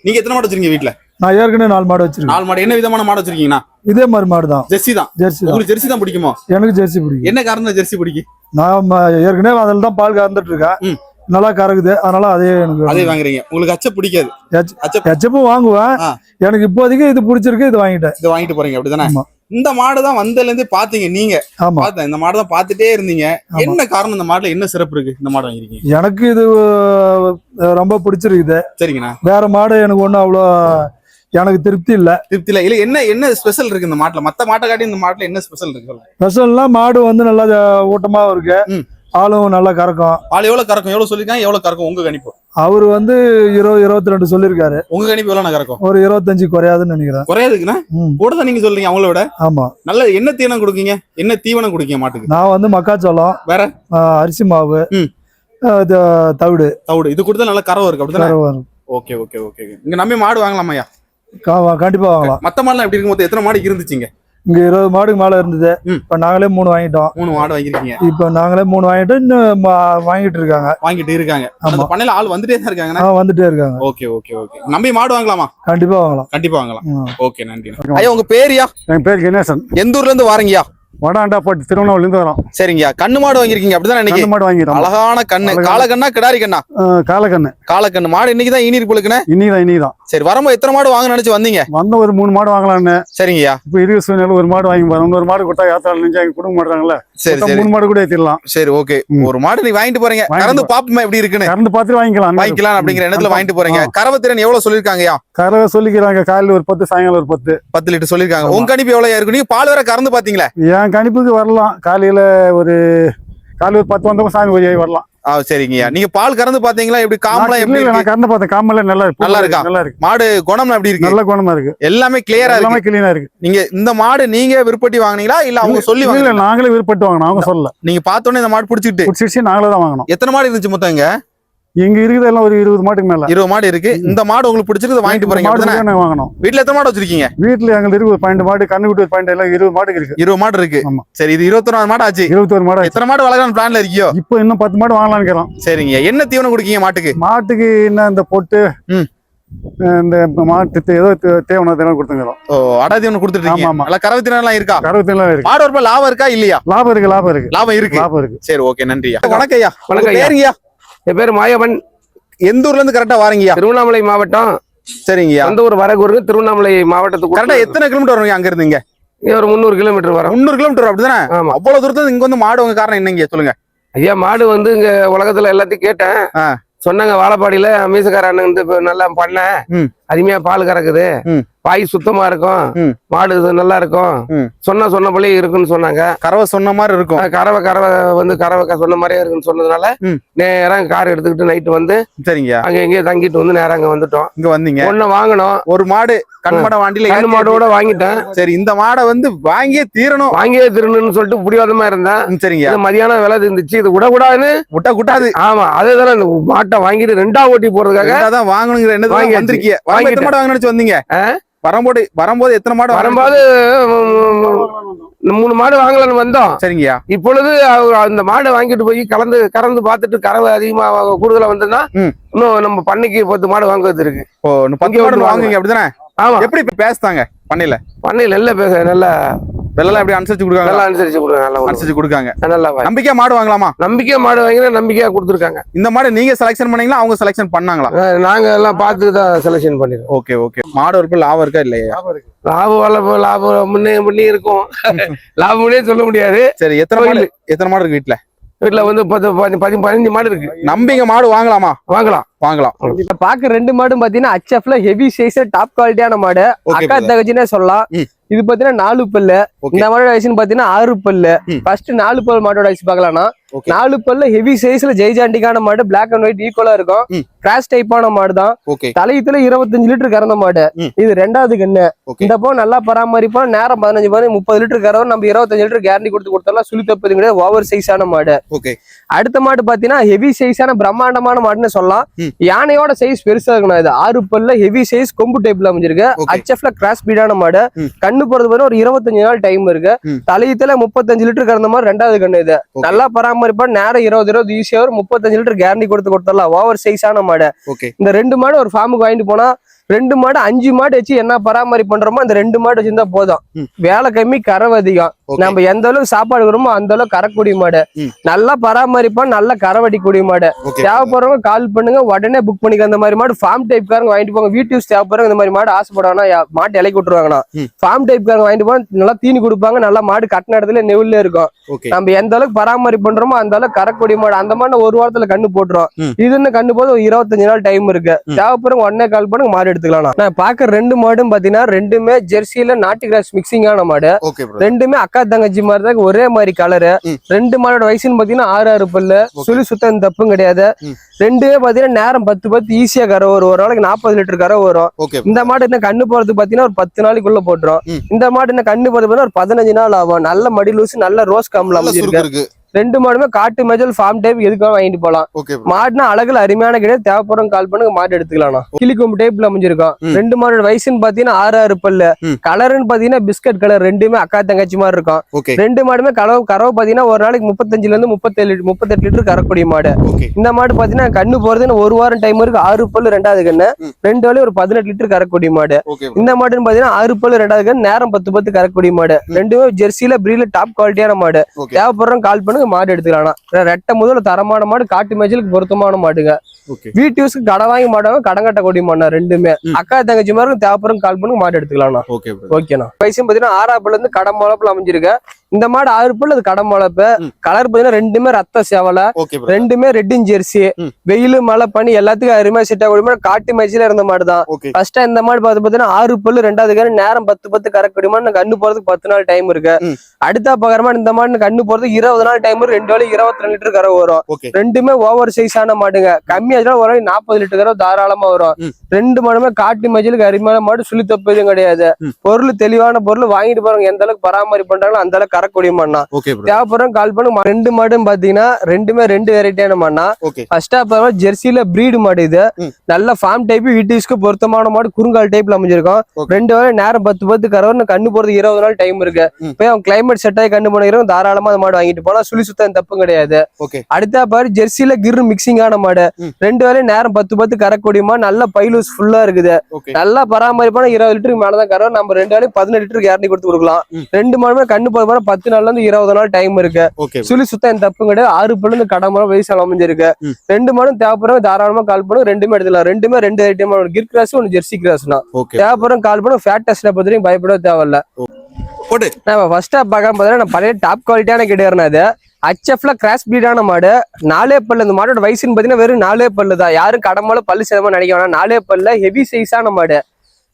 நீங்க எத்தனை மாடு வச்சிருக்கீங்க வீட்டுல? நான் ஏற்கனவே 4 மாடு வச்சிருக்கேன். 4 மாடு. என்ன விதமான மாடு வச்சிருக்கீங்கண்ணா? இதே மாதிரி மாடு தான். ஜெர்சி தான். உங்களுக்கு ஜெர்சி தான் பிடிக்குமோ? எனக்கு ஜெர்சி பிடிக்கும். என்ன காரணம் ஜெர்சி பிடிக்கும்? நான் ஏற்கனவே அதில் தான் பால் கறந்துட்டு இருக்கேன். நல்லா கறக்குது, அதனால அதே எனக்கு அதே வாங்குறீங்க. உங்களுக்கு அச்சப் பிடிக்காது? அச்சப்பும் வாங்குவேன். எனக்கு இப்போதைக்கு இது பிடிச்சிருக்கு, இது வாங்கிட்டு போறீங்க அப்படிதானே? இந்த மாடு தான் வந்ததுல இருந்து பாத்தீங்க நீங்க? பார்த்தேன், இந்த மாடு தான் பாத்துட்டே இருந்தீங்க. என்ன காரணம்? இந்த மாடுல என்ன சிறப்பு இருக்கு இந்த மாடு வாங்கிருக்கீங்க? எனக்கு இது ரொம்ப பிடிச்சிருக்குது. சரிங்கண்ணா. வேற மாடு எனக்கு ஒண்ணும் அவ்வளோ எனக்கு திருப்தி இல்ல. இல்ல என்ன ஸ்பெஷல் இருக்கு இந்த மாட்டுல? மத்த மாட்டை காட்டி இந்த மாட்டுல என்ன ஸ்பெஷல் இருக்கு? ஸ்பெஷல்னா மாடு வந்து நல்லா ஊட்டமாவும் இருக்கு, ஆளும் நல்லா கறக்கும். ஆள் எவ்வளவு கறக்கும்? எவ்வளவு சொல்லிருக்காங்க? எவ்வளவு கறக்கும் உங்க கணிப்பு? அவரு வந்து 20-22 சொல்லிருக்காரு. உங்க கணிப்பு எவ்வளவு கறக்கும்? ஒரு 25 குறையாதுன்னு நினைக்கிறேன். குறையாதுக்குன்னா கூட தான் நீங்க சொல்றீங்க அவங்கள விட. ஆமா. நல்ல என்ன தீவனம் கொடுக்கீங்க? என்ன தீவனம் கொடுக்கீங்க மாட்டுக்கு? நான் வந்து மக்காச்சோளம், வேற அரிசி மாவு, தவிடு இது கொடுத்தா நல்ல கறவை இருக்கு அப்படிதான். Okay okay okay. இங்க நம்பி மாடு வாங்கலாமாயா? கண்டிப்பா வாங்கலாம். மத்த மாடுலாம் எப்படி இருக்கு? மொத்தம் எத்தனை மாடு இருந்துச்சுங்க? இங்க 20 மாடுக்கு மேல இருந்தது. இப்ப நாங்களே 3 வாங்கிட்டோம். 3 மாடு வாங்கிருக்கீங்க. இப்ப நாங்களே 3 வாங்கிட்டு இன்னும் வாங்கிட்டு இருக்காங்க. அந்த பண்ணையில ஆள் வந்துட்டே தான் இருக்காங்க. வந்துட்டே இருக்காங்க. Okay okay okay. நம்பி மாடு வாங்கலாமா? கண்டிப்பா வாங்கலாம். ஓகே, நன்றி. ஐயா உங்க பேரியா? என் பேர் கணேசன். எந்த ஊர்ல இருந்து வாரீங்கயா? வடாண்டா போட்டு திருவண்ணாமலை இருந்து வரோம். சரிங்கயா. கண்ணு மாடு வாங்கிருக்கீங்க அப்படிதான்? இன்னைக்கு மாடு வாங்கிட்டோம். அழகான கண்ணு. காலக்கண்ணா கிடாரி கண்ணா? காலக்கண்ணு மாடு. இன்னைக்குதான் ஈனீர் போலுக்குன்னு? இன்னைக்குதான். சரி, வரும்போது எத்தனை மாடு வாங்க நினைச்சு வந்தீங்க? ஒரு 3 மாடு வாங்கலாம்னு. சரிங்கய்யா. இப்ப இருக்கு சூழ்நிலை, ஒரு மாடு வாங்கி போறோம். ஒரு மாடு கொடுத்தா யாத்திரை எங்க கொடுக்க மாட்டாங்கல்ல. சரி, 3 மாடு கூட ஏத்திடலாம். சரி, ஓகே. ஒரு மாடு நீ வாங்கிட்டு போறீங்க, கறந்து பாப்போமா எப்படி இருக்குன்னு? கறந்து பார்த்து வாங்கிக்கலாம் அப்படிங்கிற எண்ணத்துல வாங்கிட்டு போறீங்க. கறவை திறன் எவ்வளவு சொல்லிருக்காங்கயா? கறவை சொல்லிக்கிறாங்க. காலையில ஒரு 10, சாயங்காலம் ஒரு 10 லிட்டர் சொல்லிருக்காங்க. உங்க கணிப்பு எவ்வளவு இருக்கு? நீங்க பால் வேற கறந்து பாத்தீங்களா? என் கணிப்புக்கு வரலாம். காலையில ஒரு 10 வந்தப்ப சாமி கொஞ்சம் வரலாம். சரிங்கய்யா. நீங்க பால் கறந்து பாத்தீங்களா? எப்படி காம்பெல்லாம் எப்படி? நான் கறந்து பார்த்தேன். காம்பெல்லாம் நல்லா இருக்கு. மாடு குணம்லாம் எப்படி இருக்கு? நல்ல குணமா இருக்கு. எல்லாமே கிளியரா இருக்கு. நீங்க இந்த மாடு நீங்க விருப்பப்பட்டு வாங்குனீங்களா இல்ல அவங்க சொல்லி வாங்குனீங்களா? நாங்களே விருப்பப்பட்டு வாங்கணும், அவங்க சொல்லல. நீங்க பார்த்தோன்னே இந்த மாடு பிடிச்சிட்டு நாங்களே தான் வாங்கணும். எத்தனை மாடு இருந்துச்சு மொத்தம் இங்க? இங்க இருக்குது எல்லாம் ஒரு 20 மாட்டுக்கு மேல 20 மாடு இருக்கு. இந்த மாடு உங்களுக்கு பிடிச்சிருக்கு வாங்கிட்டு போறீங்க மாடு அப்படிதானே? தான் வாங்கணும். வீட்டுல எத்தனை மாடு வச்சிருக்கீங்க? வீட்டுல எங்களுக்கு இருக்குது 12 மாடு, கண்ணுக்குட்டி 12 எல்லாம் 20 மாடுக்கு இருக்கு. 20 மாடு இருக்கு. ஆமா. சரி, இது 21 மாடு ஆச்சு. 21 மாடு. எத்தனை மாடு வளர்க்கணும் பிளான்ல இருக்கியோ? இப்போ இன்னும் 10 மாடு வாங்கலாம்னு இருக்கிறோம். சரிங்க. என்ன தீவனம் குடிக்கீங்க மாட்டுக்கு? மாட்டுக்கு என்ன இந்த பொட்டு இந்த மாட்டு ஏதோ தேவனம் கொடுத்துங்கிறோம். ஓ, அடா தீவனம் கொடுத்துட்டு இருக்கீங்க. ஆமா. நல்லா கறவை தீவனம் எல்லாம் இருக்கா? கறவை தீவனம் இருக்கு. மாடு ஒரு லாபம் இருக்கா இல்லையா? லாபம் இருக்கு. லாபம் இருக்கு. லாபம் இருக்கு. சரி, ஓகே, நன்றியா. வணக்கம் ஐயா. வணக்கம் ஐயா. பேருங்கய்யா? என் பேர் மாயவன். எந்த ஊர்ல இருந்து கரெக்டா வாரீங்கய்யா? திருவண்ணாமலை மாவட்டம். சரிங்கய்யா. அந்த ஒரு வரகூருக்கு திருவண்ணாமலை மாவட்டத்துக்கு கரெக்டா எத்தனை கிலோமீட்டர் வருவீங்க அங்க இருந்து? இங்க ஒரு 300 கிலோமீட்டர் வரும். 300 கிலோமீட்டர் அப்படிதானே? ஆமா. அவ்வளவு தூரத்துல இங்க வந்து மாடு வாங்க காரணம் என்னங்க சொல்லுங்க ஐயா. மாடு வந்து இங்க உலகத்துல எல்லாத்தையும் கேட்டேன். சொன்னாங்க வாழப்பாடியில மீசக்கார அண்ணன் வந்து இப்ப நல்லா பண்ண அருமையா பால் கறக்குது, பாய் சுத்தமா இருக்கும், மாடு நல்லா இருக்கும், சொன்னபடி இருக்குன்னு சொன்னாங்க. கறவை சொன்ன மாதிரி இருக்கும். கறவை வந்து கறவை சொன்ன மாதிரியே இருக்குன்னு சொன்னதுனால நேரம் கார் எடுத்துக்கிட்டு நைட்டு வந்து சரிங்க அங்க எங்கேயே தங்கிட்டு வந்து நேரம் அங்க வந்துட்டோம். இங்க வந்தீங்க. ஒண்ணு வாங்கணும். ஒரு மாடு கண்மாட வாண்டியில கண்ணு மாடோட வாங்கிட்டேன். சரி, இந்த மாடை வந்து வாங்கியே தீரணும்னு சொல்லிட்டு புடிவாதமா இருந்தேன். சரிங்க. மதியானம் விலை இருந்துச்சு, இது விடக்கூடாதுன்னு விட்டா கூட்டாது. ஆமா, அதேதானே இந்த மாட்டை வாங்கிட்டு 2ஆம் ஓட்டி போறதுக்காக தான் வாங்கணுங்கிற என்ன வந்திருக்கீங்க. எத்தனை மாடு வாங்க வந்தீங்க? வரும்போது எத்தனை மாடு? வரும்போது 3 மாடு வாங்கலாம்னு வந்தோம். சரிங்கய்யா. இப்பொழுது அந்த மாடை வாங்கிட்டு போய் கறந்து பார்த்துட்டு கறவை அதிகமா கூடுதலா வந்ததுன்னா இன்னும் நம்ம பண்ணைக்கு 10 மாடு வாங்குறது இருக்கு. ஓ, 10 மாடு வாங்குவீங்க அப்படிதானே? ஆமா. எப்படி பேசுதாங்க பண்ணையில? நல்ல பேச நல்லா வெள்ளலாம் எப்படி அனுசரிச்சு கொடுக்காங்க? நல்லா அனுசரிச்சு கொடுக்காங்க. நல்லா நம்பிக்கையா மாடு வாங்கலாமா? நம்பிக்கையா மாடு வாங்கினா நம்பிக்கையா கொடுத்துருக்காங்க. இந்த மாடு நீங்க செலக்ஷன் பண்ணீங்களா அவங்க செலக்ஷன் பண்ணாங்களா? நாங்க எல்லாம் பார்த்து தான் செலக்ஷன் பண்ணிருக்கோம். ஓகே. மாடு ஒரு லாபம் இருக்கா இல்லையா? லாபம் முன்னே இருக்கும். லாபம்னே சொல்ல முடியாது. சரி, எத்தனை மாடு இருக்கு வீட்டுல? வீட்டுல வந்து 15 மாடு இருக்கு. நம்பிங்க மாடு வாங்கலாமா? வாங்கலாம். பாக்க 2 மாடும் பாத்தீங்கன்னா HFல ஹெவி சைஸ் டாப் குவாலிட்டியான மாடு. அக்கா தங்கச்சினே சொல்லலாம். இது பாத்தீங்கன்னா 4 பல்லு. இந்த மாடோட வயசுன்னு பாத்தீங்கன்னா 6 பல்லு. ஃபர்ஸ்ட் 4 பல் மாடோட வயசு பாக்கலாம்னா 4 பல்ல ஹெவி சைஸ்ல ஜெய்ஜாண்டிக்கான மாடு, பிளாக் அண்ட் ஒயிட் ஈக்குவலா இருக்கும். கிராஸ் டைப்பான மாடு தான். தலையத்துல 25 லிட்டர் கறந்த மாடு. இது 2வது கண்ணு. இந்த போ நல்லா பராமரிப்போம். நேரம் 15-30 லிட்டர் கறவும் நம்ம 25 லிட்டர் கேரண்டி கொடுத்தலாம். சுழி தப்பது கிடையாது. ஓவர் சைஸான மாடு. அடுத்த மாடு பாத்தீங்கன்னா ஹெவி சைஸான பிரம்மாண்டமான மாடுன்னு சொல்லலாம். யானையோட சைஸ் பெருசா இருக்கணும். இது 6 பல்ல ஹெவி சைஸ் கொம்பு டைப்ல அமைஞ்சிருக்கு. HFல கிராஸ் பீடான மாடு. கண்ணு போறது ஒரு 25 நாள் டைம் இருக்கு. தலையத்துல 35 லிட்டர் கறந்த மாதிரி 2வது கண்ணு. இது நல்லா பராமரிப்பா. நேரம் 20 ஈஸியா 35 லிட்டர் கேரண்டி கொடுத்தலாம். ஓவர் சைஸான மாடு. இந்த 2 மாடு ஒரு ஃபார்முக்கு வாங்கிட்டு போனா 2 மாடு 5 மாடு வச்சு என்ன பராமரிப்பு பண்றோமோ அந்த 2 மாடு வச்சிருந்தா போதும். வேலை கம்மி, கறவை அதிகம். நம்ம எந்த அளவுக்கு சாப்பாடு கொடுமோ அந்த அளவுக்கு கறக்கூடிய மாடு. நல்லா பராமரிப்பா, நல்ல கறவடிக்கூடிய மாடு. தேவைப்படுறவங்க கால் பண்ணுங்க, உடனே புக் பண்ணிக்க. அந்த மாதிரி மாடு ஃபார்ம் டைப் காரங்க வாங்கிட்டு போங்க. வீட்டு யூஸ் தேவைப்படுறவங்க இந்த மாதிரி மாடு ஆசைப்படுவாங்கன்னா மாட்டு இலைக்கு விட்டுருவாங்கன்னா ஃபார்ம் டைப் காரங்க வாங்கிட்டு போனா நல்லா தீனி கொடுப்பாங்க. நல்லா மாடு கட்டின இடத்துல நெவுல இருக்கும். நம்ம எந்த அளவுக்கு பராமரிப்பு பண்றோமோ அந்த அளவுக்கு கறக்கூடிய மாடு. அந்த மாதிரி 1 வாரத்துல கண்ணு போட்டுரும். இதுன்னு கண்ணு போது 25 நாள் டைம் இருக்கு. தேவைப்படுறவங்க உடனே கால் பண்ணுங்க, மாடு எடுத்துக்கலாம். நான் பாக்க 2 மாடும் பாத்தீங்கன்னா 2மே ஜெர்சியில நாட்டு கிராஸ் மிக்சிங்கான மாடு. 2மே அக்கா தங்கச்சி மாதிரி தான், ஒரே மாதிரி கலரு. 2 மாடோட வயசுன்னு பாத்தீங்கன்னா 6 பல்லு. சுழி சுத்தம் தப்பும் கிடையாது. 2மே பாத்தீங்கன்னா நேரம் 10 ஈஸியா கரை வரும். ஒரு நாளைக்கு 40 லிட்டர் கரை வரும். இந்த மாடு என்ன கண்ணு போறது பாத்தீங்கன்னா ஒரு 10 நாளைக்குள்ள போட்டுரும். இந்த மாடு என்ன கண்ணு போறது ஒரு 15 நாள் ஆகும். நல்ல மடி லூசு, நல்ல ரோஸ் காம்ல அமைஞ்சிருக்கு. 2 மாடுமே காட்டு மேஜல் ஃபார்ம் டைப் எதுக்காக வாங்கிட்டு போலாம். மாடுனா அழகுல அருமையான கிடையாது. தேவைப்படுறவங்க கால் பண்ணுங்க, மாடு எடுத்துக்கலாம். கிளிக்கொம்பு டைப்ல அமைஞ்சிருக்கும். 2 மாடோட வயசுன்னு பாத்தீங்கன்னா 6 பல்லு. கலர்னு பாத்தீங்கன்னா பிஸ்கட் கலர். 2மே அக்கா தங்கச்சி மாதிரி இருக்கும். 2 மாடுமே கறவை பாத்தீங்கன்னா ஒரு நாளைக்கு 35 இருந்து 38 லிட்டர் கறக்கூடிய மாடு. இந்த மாடு பாத்தீங்கன்னா கண்ணு போறதுன்னு 1 வாரம் டைம் இருக்கு. 6 பல்லு 2வது கண்ணு. 2 வேலையும் ஒரு 18 லிட்டர் கறக்கூடிய மாடு. இந்த மாடுன்னு பாத்தீங்கன்னா 6 பல்லு 2வது கண்ணு. நேரம் 10 கறக்கூடிய மாடு. 2மே ஜெர்சியில பிரீல டாப் குவாலிட்டியான மாடு. தேவைப்படுறவங்க கால் பண்ணுங்க, மாடு எடுத்துக்கலாம். ரெட்டை முதல்ல தரமான மாடு, காட்டு மேய்ச்சலுக்கு பொருத்தமான மாடுங்க. வீட்டு யூஸ்க்கு கடை வாங்கி மாட்டாங்க, கடன் கட்டக்கூடிய மாடு. 2மே அக்கா தங்கச்சி மாதிரி. தேவைப்படுறவங்க கால் பண்ணுங்க, மாடு எடுத்துக்கலாம். ஓகேண்ணா. வயசு பாத்தீங்கன்னா 6 பல்ல இருந்து கடை முளப்புல அமைஞ்சிருக்கு. இந்த மாடு 6 பல்லு, அது கடை முளப்பு. கலர் பாத்தீங்கன்னா 2மே ரத்த சேவலை. 2மே ரெட்டின் ஜெர்சி. வெயில் மழை பனி எல்லாத்துக்கும் அருமையா செட் ஆகக்கூடிய மாடு. காட்டு மேய்ச்சல இருந்த மாடு தான். ஃபர்ஸ்ட் இந்த மாடு பாத்தீங்கன்னா 6 பல்லு 2வது கண்ணு. நேரம் 10 கறக்கூடிய மாடு. கண்ணு போறதுக்கு 10 நாள் டைம் இருக்கு. அடுத்த பகரமா இந்த மாடு கண்ணு போறதுக்கு 20 நாள் டைம் 2 வேலை 22 லிட்டர் கறவை வரும். ஓகே ரெண்டுமே ஓவர் சைஸான மாடுங்க. கம்மியா ஒரு 40 லிட்டர் கறவை தாராளமா வரும். ரெண்டு மாடுமே காட்டு மஜலுக்கு அருமையான மாடு, சுழி தப்பு எதுவும் கிடையாது. பொருள் தெளிவான பொருள், வாங்கிட்டு போறவங்க எந்த அளவுக்கு பராமரிப்பு பண்றாங்களோ அந்த அளவுக்கு கறக்கூடிய மாடுனா. தேவைப்படுறவங்க கால் பண்ணு. ரெண்டு மாடும் பாத்தீங்கன்னா ரெண்டுமே 2 வெரைட்டியான மாடுனா. ஃபர்ஸ்ட் ஆஃப் ஜெர்சில பிரீடு மாடு, இது நல்ல ஃபார்ம் டைப், வீட்டுக்கு பொருத்தமான மாடு, குறுங்கால் டைப்ல அமைஞ்சிருக்கும். 2 வேலை நேரம் 10 கறவை, கண்ணு போறது 20 நாள் டைம் இருக்கு. போய் அவங்க கிளைமேட் செட் ஆகி கண்ணு போனோம் தாராளமா அந்த மாடு வாங்கிட்டு போனா சுழி சுத்தம் தப்பு கிடையாது. அடுத்த பாரு ஜெர்சில கிரு மிக்சிங் ஆன மாடு, 2 வேலை நேரம் 10 கறக்கூடிய மாடு, நல்ல பைலூஸ் ஃபுல்லா இருக்குது. நல்லா பராமரிப்பான 20 லிட்டருக்கு மேலதான் கறவை. நம்ம 2 வேலை 18 லிட்டர் கேரண்டி கொடுத்து கொடுக்கலாம். 2 மாடுமே கண்ணு போற 10 நாள்ல இருந்து 20 நாள் டைம் இருக்கு. சுழி சுத்தம் தப்பு கிடையாது. 6 பல்லு இருந்து கடை வயசு அமைஞ்சிருக்கு. 2 மாடும் தேவைப்படுறவங்க தாராளமா கால் பண்ணும். ரெண்டுமே எடுத்துக்கலாம். ரெண்டுமே 2 ஐட்டம், கிர் கிராஸ், ஒன்னு ஜெர்சி கிராஸ்னா. தேவைப்படுறவங்க கால் பண்ணும். ஃபேட் டெஸ்ட் பத்தி பயப்பட தேவையில்ல. நம்ம ஃபர்ஸ்ட் பார்க்க பார்த்தா பழைய டாப் குவாலிட்டியான கிடையாது. அது HFல கிராஸ் பீடான மாடு, 4 பல்லு. இந்த மாடோட வயசுன்னு பாத்தீங்கன்னா வெறும் 4 பல்லு தான். யாரும் கடமால பல்லு சேதமா நினைக்க வேணாம். 4 பல்ல ஹெவி சைஸான மாடு.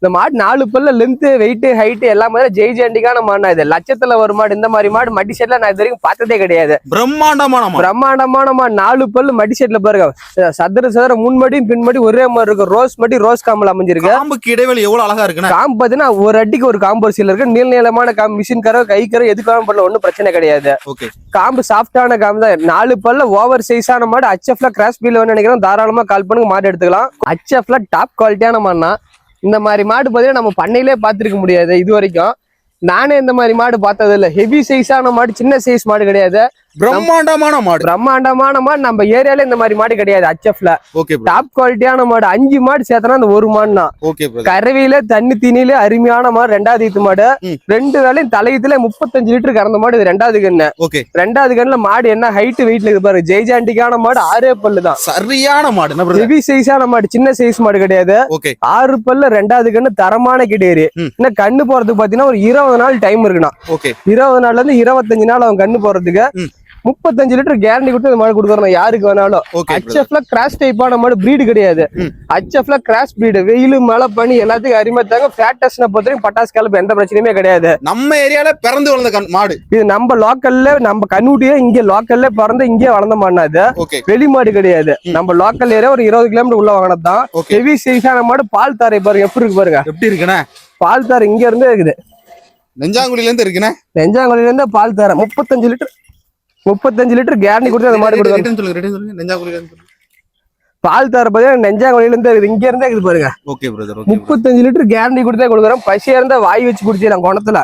இந்த மாடு 4 பல்ல லென்த், வெயிட், ஹைட் எல்லாமே ஜெய்ஜெண்டிக்கான மாடு. இது லட்சத்துல ஒரு மாடு. இந்த மாதிரி மாடு மடி செட்ல நான் இது வரைக்கும் பார்த்ததே கிடையாது. பிரம்மாண்டமான மாடு. 4 பல்லு மடி செட்ல பாருங்க. சதுர முன்மடியும் பின்மடி ஒரே மாதிரி இருக்கும். ரோஸ் மடி, ரோஸ் காம்பல் அமைஞ்சிருக்கு. காம்புக்கு இடைவெளி எவ்வளவு அழகா இருக்கு. காம்பு பாத்தீங்கன்னா ஒரு அடிக்கு ஒரு காம்பு சீல இருக்கு. நீளமான காம்பு, மிஷின் கரை, கை கரை எதுக்காக பண்ணல ஒன்னும் பிரச்சனை கிடையாது. காம்பு சாஃப்டான காம்பு தான். 4 பல்ல ஓவர் சைஸான மாடு. HFல கிராஸ் பீல் நினைக்கிறோம். தாராளமா கால் பண்ணுங்க, மாடு எடுத்துக்கலாம். HFல டாப் குவாலிட்டியான மாடுனா. இந்த மாதிரி மாடு பார்த்தீங்கன்னா நம்ம பண்ணையிலே பார்த்துருக்க முடியாது இது வரைக்கும். நானே இந்த மாதிரி மாடு பார்த்தது இல்லை. ஹெவி சைஸான மாடு, சின்ன சைஸ் மாடு கிடையாது. பிரம்மாண்டமான மாடு நம்ம ஏரியால இந்த மாதிரி மாடு கிடையாது. HFல டாப் குவாலிட்டியான மாடு. 5 மாடு சேர்த்தனா அந்த ஒரு மாடுனா. கறவையில தண்ணி தீனியில அருமையான மாடு. 2வது ஈத்து மாடு. 2 வேலையும் தலையத்துல 35 லிட்டர் கறந்த மாடு. இது 2வது கண்ணு. 2வது கண்ணுல மாடு என்ன ஹைட் வெயிட்ல இருக்கு பாரு. ஜெய்ஜாண்டிக்கான மாடு. 6 பல்லு தான். சரியான மாடு. ஹெவி சைஸான மாடு, சின்ன சைஸ் மாடு கிடையாது. 6 பல்லு 2வது கண்ணு. தரமான கிடையாது. இன்னும் கண்ணு போறதுக்கு பாத்தீங்கன்னா ஒரு 20 நாள் டைம் இருக்குண்ணா. 20 நாள்ல இருந்து 25 நாள் அவன் கண்ணு போறதுக்கு. 35 லிட்டர் கேரண்டி கொடுத்து இந்த மாடு கொடுக்குறோம் யாருக்கு வேணாலும். HFல கிராஸ் டைப்பான மாடு, பிரீடு கிடையாது. HFல கிராஸ் பிரீடு. வெயில், மழை, பனி எல்லாத்துக்கும் அருமைத்தாங்க. ஃபேட் டெஸ்ட் பொறுத்தவரைக்கும் பட்டாசு கலப்பு எந்த பிரச்சனையுமே கிடையாது. நம்ம ஏரியால பிறந்து வளர்ந்த மாடு இது. நம்ம லோக்கல்ல, நம்ம கண்ணுட்டியே இங்க லோக்கல்ல பிறந்து இங்கே வளர்ந்த மாடுனா. இது வெளி மாடு கிடையாது. நம்ம லோக்கல் ஏரியா ஒரு 20 கிலோமீட்டர் உள்ள வாங்கினதான். ஹெவி சைஸான மாடு. பால் தாரை பாருங்க எப்படி இருக்கு பாருங்க. எப்படி இருக்குண்ணா? பால் தாரை இங்க இருந்தே இருக்குது. நெஞ்சாங்குழில இருந்து இருக்குண்ணா. நெஞ்சாங்குழில இருந்து பால் தாரை 35 லிட்டர் கேரண்டி கொடுத்து அந்த மாடு கொடுக்குறோம். பால் தர பாத்தீங்கன்னா நெஞ்சாங்குழில இருந்து இருக்குது. இங்க இருந்தே இருக்குது பாருங்க. 35 லிட்டர் கேரண்டி கொடுத்தே கொடுக்குறோம். பசியா இருந்தா வாய் வச்சு குடிச்சிடலாம் குணத்துல.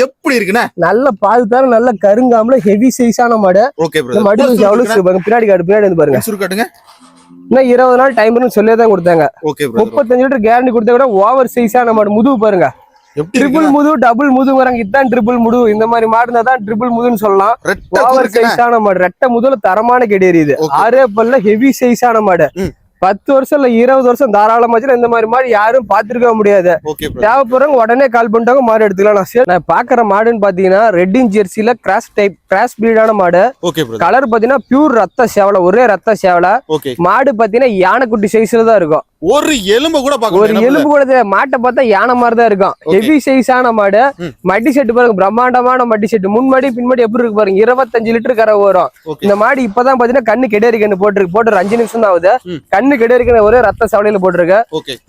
எப்படி இருக்குண்ணா? நல்ல பால் தர, நல்ல கருங்காமல, ஹெவி சைஸான மாடு. மாடு பின்னாடி காடு, பின்னாடி வந்து பாருங்க. இன்னும் 20 நாள் டைம் சொல்லிதான் கொடுத்தாங்க. 35 லிட்டர் கேரண்டி கொடுத்தா கூட ஓவர் சைஸான மாடு. முதுகு பாருங்க. ட்ரிபிள் முது, டபுள் முதுங்கிறாங்க. இதுதான் ட்ரிபிள் முது. இந்த மாதிரி மாடு தான் ட்ரிபிள் முதுன்னு சொல்லலாம். ஓவர் சைஸான மாடு. ரெட்டை முதல்ல தரமான கிடையாது. 6 பல்ல ஹெவி சைஸான மாடு. 10 வருஷம் இல்ல 20 வருஷம் தாராளமா இந்த மாதிரி மாடு யாரும் பாத்துருக்க முடியாது. தேவைப்படுறவங்க உடனே கால் பண்ணிட்டாங்க, மாடு எடுத்துக்கலாம். நான் பாக்குற மாடுன்னு பாத்தீங்கன்னா ரெட்டின் ஜெர்சில கிராஸ் டைப், கிராஸ் பிரீடான மாடு. கலர் பாத்தீங்கன்னா பியூர் ரத்த சேவலை, ஒரே ரத்த சேவலை. மாடு பாத்தீங்கன்னா யானைக்குட்டி சைஸ்ல தான் இருக்கும். ஒரு எலும்பு கூட மாட்டை பார்த்தா யானை மாதிரி தான் இருக்கும். ஹெவி சைஸான மாடு. மடி செட்டு பாருங்க, பிரம்மாண்டமான மடி செட்டு. முன்மடி பின்மடி எப்படி இருக்கு பாருங்க. 25 லிட்டர் கரை வரும். இந்த மாடு இப்பதான் பாத்தீங்கன்னா கண்ணு கெடேரி கண்ணு போட்டு 5 நிமிஷம் தான் ஆகுது. கண்ணு கெடேரி கண்ணு ஒரே ரத்த சவலையில போட்டிருக்கு.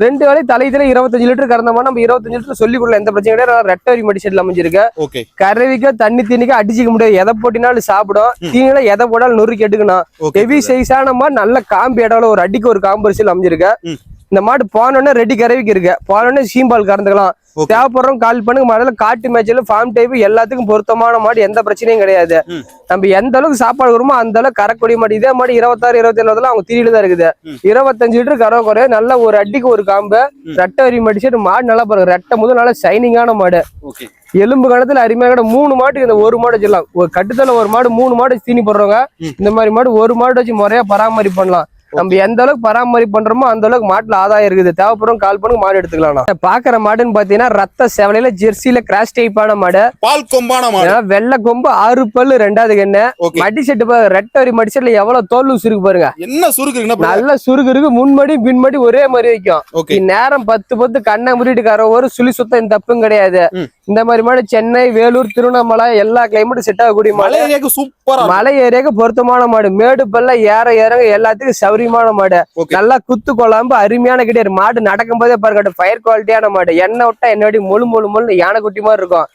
2 வேலை தலையில 25 லிட்டர் கறந்த மாடு. நம்ம 25 லிட்டர் சொல்லி கொடுக்கலாம், எந்த பிரச்சனை கிடையாது. ரெட்டரி மடி செட்ல அமைஞ்சிருக்கு. கறவைக்கு தண்ணி தீனிக்கு அடிச்சுக்க முடியாது. எதை போட்டினாலும் சாப்பிடும். தீனில எதை போட்டாலும் நொறுக்கி எடுக்கணும். ஹெவி சைஸான மாடு. நல்ல காம்பு இடத்துல ஒரு அடிக்கு ஒரு காம்பரிசல் அமைஞ்சிருக்கு. இந்த மாடு போனோடனே ரெடி கறவைக்கு இருக்கு. போனோடனே சீம்பால் கறந்துக்கலாம். தேவைப்படுறோம் கால் பண்ணுங்க. மாடல காட்டு மேய்ச்சல், ஃபார்ம் டைப் எல்லாத்துக்கும் பொருத்தமான மாடு. எந்த பிரச்சனையும் கிடையாது. நம்ம எந்த அளவுக்கு சாப்பாடு கொடுமோ அந்த அளவுக்கு கறக்கூடிய மாடு. இதே மாடு 26, 27 அவங்க தீரியில தான் இருக்குது. 25 லிட்டர் கறவை குறைய. நல்ல ஒரு அடிக்கு ஒரு காம்பு. ரெட்டை வரி மடிச்சுட்டு மாடு நல்லா பாருங்க. ரெட்டை முதல் நல்லா ஷைனிங்கான மாடு. எலும்பு கணத்துல அருமையாக கூட 3 மாட்டுக்கு இந்த ஒரு மாடு வச்சிடலாம். ஒரு கட்டுத்தல ஒரு மாடு 3 மாடு தீனி போடுறவங்க இந்த மாதிரி மாடு ஒரு மாடு வச்சு முறையா பராமரிப்பு பண்ணலாம். நம்ம எந்த அளவுக்கு பராமரிப்பு பண்றோமோ அந்த அளவுக்கு மாட்டுல ஆதாயம் இருக்குது. தேவைப்படும் கால் பண்ணி மாடு எடுத்துக்கலாம். பாக்குற மாடுன்னு பாத்தீங்கன்னா ரத்த செவலையில ஜெர்சியில கிராஸ் டைப்பான மாடு, பால் கொம்பான மாடு, வெள்ளை கொம்பு 6 பல்லு 2வது கண்ணு. மடி செட்டு ரெட்டவரி மடி செட்ல எவ்வளவு தோல் லூசு இருக்கு பாருங்க. என்ன சுருக்கு இருக்கு, நல்ல சுருக்கு இருக்கு. முன்மடி பின்மடி ஒரே மாதிரி வைக்கும். நேரம் 10 கண்ணை முறிட்டு கரை ஒரு சுழி சுத்தம் இந்த தப்பும் கிடையாது. இந்த மாதிரி மாடு சென்னை, வேலூர், திருவண்ணாமலை எல்லா கிளைமேட்டும் செட் ஆகக்கூடிய மாடு. சூப்பரா மலை ஏரியாக்கு பொருத்தமான மாடு. மேடு பல்ல ஏற இறங்க எல்லாத்துக்கும் சௌரியமான மாடு. நல்லா குத்து கொள்ளாம அருமையான கிடையாது. மாடு நடக்கும் போதே பாருங்க ஃபயர் குவாலிட்டியான மாடு. எண்ணெய் விட்டா என்னடி முழு முழு முழு யானை குட்டி மாதிரி இருக்கும்.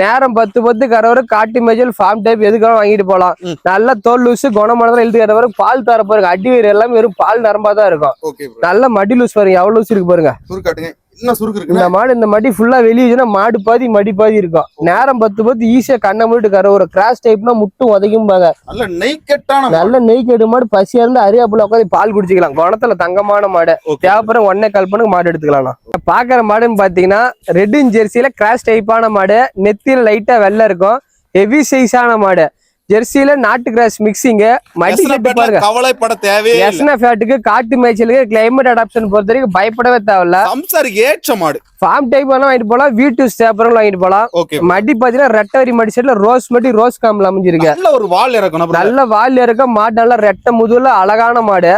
நேரம் 10 கரவரு காட்டு மேஜல் ஃபார்ம் டைப் எதுக்காக வாங்கிட்டு போலாம். நல்ல தோல் லூசு குணமானதான் எழுதி கரவரு. பால் தர பாருங்க. அடி வயிறு எல்லாமே வெறும் பால் நரம்பாதான் இருக்கும். நல்ல மடி லூஸ் பாருங்க, எவ்வளவு லூஸ் இருக்கு பாருங்க. இந்த மாடு இந்த மடி ஃபுல்லா வெளியே மாடு பாதி மடி பாதி இருக்கும். நேரம் 10 ஈஸியா கண்ணை மூடிட்டு கர ஒரு கிராஸ் டைப்னா முட்டும் உதைக்கும் பாங்க. நல்ல நெய் கெட்டு மாடு. பசியா இருந்து அரியாப்புல உட்காந்து பால் குடிச்சிக்கலாம். குணத்துல தங்கமான மாடு. தேவைப்படும் 1 கால் பண்ணு மாடு எடுத்துக்கலாம். பாக்குற மாடுன்னு பாத்தீங்கன்னா ரெட்டின் ஜெர்சியில கிராஸ் டைப்பான மாடு. நெத்தியில லைட்டா வெள்ளை இருக்கும். ஹெவி சைஸான மாடு. ஜெர்சியில நாட்டு கிராஸ் மிக்சிங். மடி செட்டு பாருங்க, கவலைப்பட தேவையே இல்ல. எஸ்னஃபேட்டுக்கு காட்டு மேய்ச்சலுக்கு கிளைமேட் அடாப்ஷன் பொறுத்த வரைக்கும் பயப்படவே தேவையில்ல. சம்சாரிக்கு ஏற்ற மாடு. ஃபார்ம் டைப் எல்லாம் வாங்கிட்டு போலாம். வீட்டு ஸ்டேப்பரும் வாங்கிட்டு போலாம். மடி பாத்தீங்கன்னா ரெட்டவரி மடி செட்ல ரோஸ் மடி ரோஸ் காம்புல அமைஞ்சிருக்கு. நல்ல ஒரு வால் இறக்கணும். நல்ல வால் இறக்க மாடு. நல்ல ரெட்டை முதுகுல அழகான மாடு.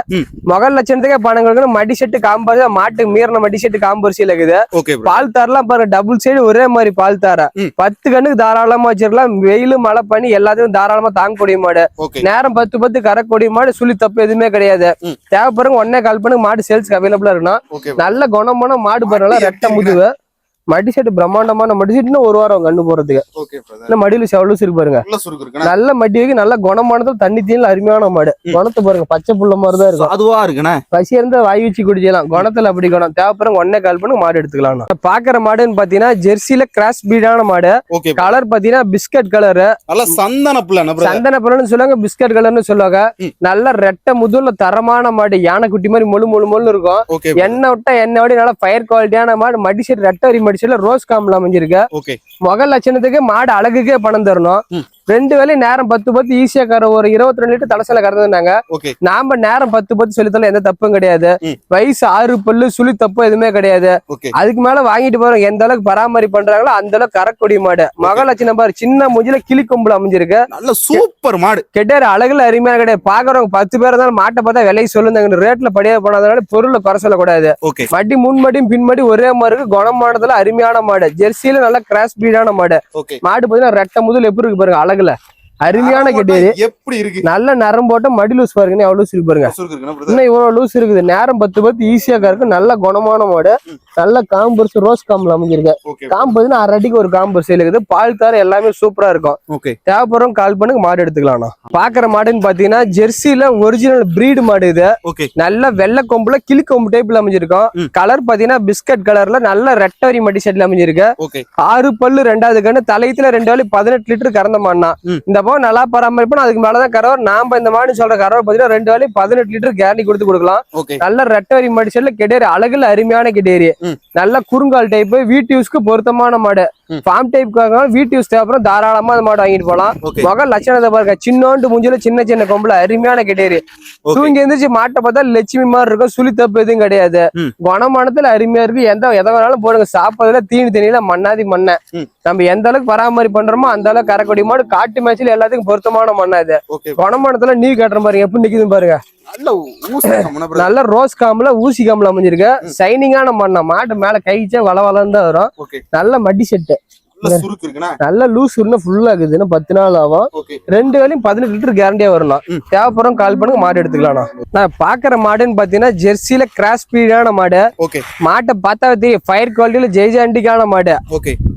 முகல் லட்சணத்துக்கே பணங்களுக்கு மடி செட்டு காம்பரிசி மாட்டுக்கு மீறின மடி செட்டு காம்பரிசியில இருக்குது. பால் தாரெல்லாம் பாருங்க டபுள் சைடு ஒரே மாதிரி பால் தார. 10 கண்ணுக்கு தாராளமா வச்சிருக்கலாம். வெயில் மழை பண்ணி எல்லாத்தையும் தாராளமா தாங்கக்கூடிய மாடு. நேரம் 10 கரக்கூடிய மாடு. சுழி தப்பு எதுவுமே கிடையாது. தேவைப்படுங்க 1 கால் பண்ணு மாடு சேல்ஸ்க்கு அவைலபிளா இருக்கணும். நல்ல குணமான மாடு பாருங்க. ரெட்டை முதுகு மடி செட்டு பிரம்மாண்டமான மடி செட்டுன்னு 1 வாரம் கண்ணு போறதுக்கு. மடியில செவலூஸ் இருக்கு பாருங்க. நல்ல மடி வைக்க நல்ல குணமானது. தண்ணி தீனில அருமையான மாடு. குணத்தை பாருங்க பச்சை புள்ள மாதிரிதான் இருக்கும். அதுவா இருக்குண்ணே. பசி இருந்தா வாய் வச்சு குடிக்கலாம். குணத்துல அப்படி குணம். தேவைப்படுங்க 1 கால் பண்ணு மாடு எடுத்துக்கலாம். பாக்குற மாடுன்னு பாத்தீங்கன்னா ஜெர்சியில கிராஸ் பீடான மாடு. கலர் பாத்தீங்கன்னா பிஸ்கட் கலர். நல்ல சந்தன புல்லன்னு சொல்லுவாங்க, பிஸ்கட் கலர்னு சொல்லுவாங்க. நல்ல ரெட்டை முதுகுல தரமான மாடு. யானை குட்டி மாதிரி முழு முழு முழு இருக்கும். எண்ணெய் விட்டா எண்ணெய் விட நல்ல ஃபயர் குவாலிட்டியான மாடு. மடி செட் ரெட்டவரி மடி ரோஸ் காம்புல அமைஞ்சிருக்கு. முகல் லட்சணத்துக்கு மாடு அழகுக்கே பணம் தரணும். 2 வேலையும் நேரம் 10 ஈஸியா கற ஒரு 22 லிட்டர் தலசல கறந்துருந்தாங்க. நாம நேரம் 10 சொல்லித்தல எந்த தப்பும் கிடையாது. வயசு 6 பல்லு சுழி தப்பு எதுவுமே கிடையாது. அதுக்கு மேல வாங்கிட்டு போறோம். எந்த அளவுக்கு பராமரி பண்றாங்களோ அந்த அளவுக்கு கறக்கூடிய மாடு. மகள் லட்சணம் பாரு சின்ன மூஞ்சில கிளி கொம்புல அமைஞ்சிருக்கு. நல்ல சூப்பர் மாடு. கெட்டாரு அழகுல அருமையான கிடையாது. பாக்குறவங்க 10 பேர் தான் மாட்டை பார்த்தா விலையை சொல்லுங்க. ரேட்ல படியா போனதுனால பொருளை குறை சொல்லக்கூடாது. மடி முன்மடியும் பின்மடி ஒரே மாதிரி இருக்கு. குணமானதுல அருமையான மாடு. ஜெர்சியில நல்ல கிராஸ் பீடான மாடு. மாடு பாத்தீங்கன்னா ரெட்டை முதல் எப்படி இருக்கு பாருங்க. அழகுல அருமையான கெட்டேரி. எப்படி இருக்கு நல்ல நரம் போட்ட மடி லூஸ் பாருங்க. எவ்வளவு லூஸ் இருக்கு பாருங்க. இன்னும் இவ்வளவு லூஸ் இருக்குது. நேரம் 10 ஈஸியா இருக்கு. நல்ல குணமான மாடு. நல்ல காம்பர்ஸ் ரோஸ் காம்புல அமைஞ்சிருக்கு. காம்பு பாத்தீங்கன்னா 1/2 அடிக்கு ஒரு காம்பர்ஸ் இருக்குது. பால் தார எல்லாமே சூப்பரா இருக்கும். தேவைப்படுறோம் கால் பண்ணுங்க மாடு எடுத்துக்கலாம். பாக்குற மாடுன்னு பாத்தீங்கன்னா ஜெர்சியில ஒரிஜினல் பிரீடு மாடு இது. நல்ல வெள்ளை கொம்புல கிளி கொம்பு டைப்ல அமைஞ்சிருக்கும். கலர் பாத்தீங்கன்னா பிஸ்கட் கலர்ல நல்ல ரெட்டவரி மடி செட்ல அமைஞ்சிருக்கு. 6 பல்லு 2வது கண்ணு. தலையத்துல 2 வேலை 18 லிட்டர் கறந்த மாடுனா. இந்த நல்லா பராமரிப்பு. அதுக்கு மேலதான் கறவர். நாம இந்த மாடு சொல்ற கறவர் பாத்தீங்கன்னா 2 வேலை 18 லிட்டர் கேரண்டி கொடுத்து கொடுக்கலாம். நல்ல ரெட்டவரி மடி செட்ல கெடேரி. அழகுல அருமையான கெடேரி. நல்ல குறுங்கால் டைப். வீட்டு யூஸ்க்கு பொருத்தமான மாடு. ஃபார்ம் டைப் வீட்டு யூஸ் தேவைப்படும். தாராளமா அந்த மாடு வாங்கிட்டு போலாம். முகல் லட்சணத்தை பாருங்க. சின்னோண்டு மூஞ்சில சின்ன சின்ன கொம்புல அருமையான கெடேரி. தூங்கி எந்திரிச்சு மாட்டை பார்த்தா லட்சுமி மாதிரி இருக்கும். சுழி தப்பு எதுவும் கிடையாது. குணமானத்துல அருமையா இருக்கு. எந்த வேணாலும் போடுங்க. சாப்பிடுறதுல தீனி தண்ணியில மண்ணாதி மண்ணை. நம்ம எந்த அளவுக்கு பராமரி பண்றோமோ அந்த அளவுக்கு கறக்கூடிய மாடு. காட்டு மேய்ச்சல் எல்லாத்துக்கும் பொருத்தமான மண்ணா இது. குணமானத்துல நீ கட்டுற பாருங்க எப்படி நிக்குதுன்னு பாருங்க. நல்ல ரோஸ் காம்புல ஊசி காம்புல அமைஞ்சிருக்கு. சைனிங்கான மண்ணா. மாட்டு மேல கைச்சே வளவலன்னு தான் வரும். நல்ல மடி செட்டு. நல்ல லூஸ் ஃபுல்லா இருக்குது. 10 நாள் ஆகும். 2 வேலையும் 18 லிட்டர் கேரண்டியா வரணும். தேவைப்படுறோம் கால் பண்ணுங்க மாடு எடுத்துக்கலாம். நான் பாக்குற மாடுன்னு பாத்தீங்கன்னா ஜெர்சியில கிராஸ் பீடான மாடு. மாட்டை பார்த்தா தெரியும் ஃபயர் குவாலிட்டியில ஜெய்ஜாண்டிக்கான மாடு.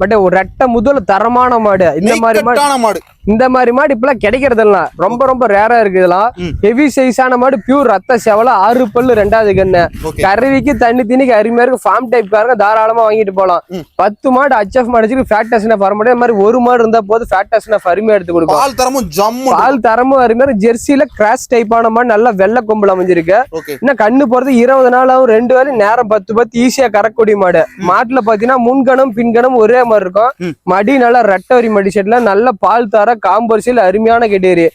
பட் ஒரு ரெட்டை முதல்ல தரமான மாடு. இந்த மாதிரி மாடு இப்பெல்லாம் கிடைக்கிறது இல்ல. ரொம்ப ரொம்ப ரேரா இருக்கு. இதெல்லாம் ஹெவி சைஸான மாடு. பியூர் ரத்த செவல 6 பல்லு 2வது கண்ணு. கருவிக்கு தண்ணி தீனிக்கு அருமையா இருக்கு. ஃபார்ம் டைப் காரங்க தாராளமா வாங்கிட்டு போலாம். 10 மாடு HF மாடு ஃபேட் டெஸ்ட் வர முடியாது. மாதிரி ஒரு மாடு இருந்தா போது ஃபேட் டெஸ்ட் அருமையா எடுத்து கொடுக்கும். பால் தரமும் அருமையா. ஜெர்சியில கிராஸ் டைப்பான மாடு. நல்ல வெள்ளை கொம்புல அமைஞ்சிருக்கு. இன்னும் கண்ணு போறது 20 நாள் ஆகும். 2 வேலை நேரம் 10 ஈஸியா கறக்கூடிய மாடு. மாட்டுல பாத்தீங்கன்னா முன்கணம் பின்கணம் ஒரே மாதிரி இருக்கும். மடி நல்ல ரெட்டவரி மடி செட்ல நல்ல பால் தர தர காம்பரிசியில் அருமையான கெட்டேரி.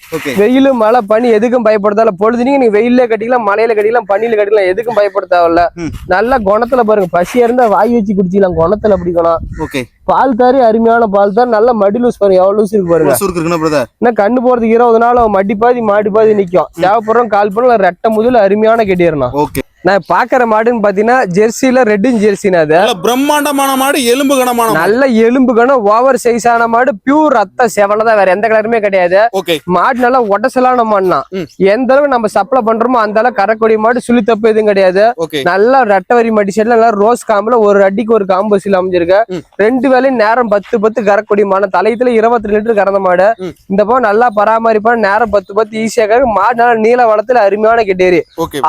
வெயிலு மழை பனி எதுக்கும் பயப்படுத்தால. பொழுதுனீங்க நீங்க வெயில கட்டிக்கலாம், மழையில கட்டிக்கலாம், பனியில கட்டிக்கலாம், எதுக்கும் பயப்பட தேவையில்ல. நல்ல குணத்துல பாருங்க, பசியா இருந்தா வாய் வச்சு குடிச்சிக்கலாம், குணத்துல பிடிக்கணும். பால் தாரி அருமையான பால் தாரி, நல்ல மடி லூஸ் பாருங்க, எவ்வளவு லூஸ் இருக்கு பாருங்க. இன்னும் கண்ணு போறதுக்கு 20 நாள் மடி பாதி மாடி பாதி நிக்கும். தேவைப்படுறோம் கால் பண்ணல, ரெட்டை முதல்ல அருமையான கெட்டியறணும். நான் பாக்குற மாடுன்னு பாத்தீங்கன்னா ஜெர்சில ரெட்டின் ஜெர்சினா, அது பிரம்மாண்டமான மாடு, எலும்பு கனமான, நல்ல எலும்பு கனம், ஓவர் சைஸ் ஆன மாடு, பியூர் ரத்த செவலதான், வேற எந்த கலருமே கிடையாது. மாடு நல்லா உடசலான மாடுனா, எந்த அளவு நம்ம சப்ளை பண்றோமோ அந்த அளவு கரக்கொடி மாடு, சுழி தப்பு எதுவும் கிடையாது. நல்லா ரெட்டவரி மடி செட்ல நல்லா ரோஸ் காம்புல ஒரு அடிக்கு ஒரு காம்பு வசூல் அமைஞ்சிருக்கு. 2 வேலையும் நேரம் 10 கரக்கொடி மாடு, தலையத்துல 22 லிட்டர் கறந்த மாடு. இந்த போ நல்லா பராமரிப்பான நேரம் 10 ஈஸியாக மாடு. நல்லா நீல வளத்துல அருமையான கெட்டேரி.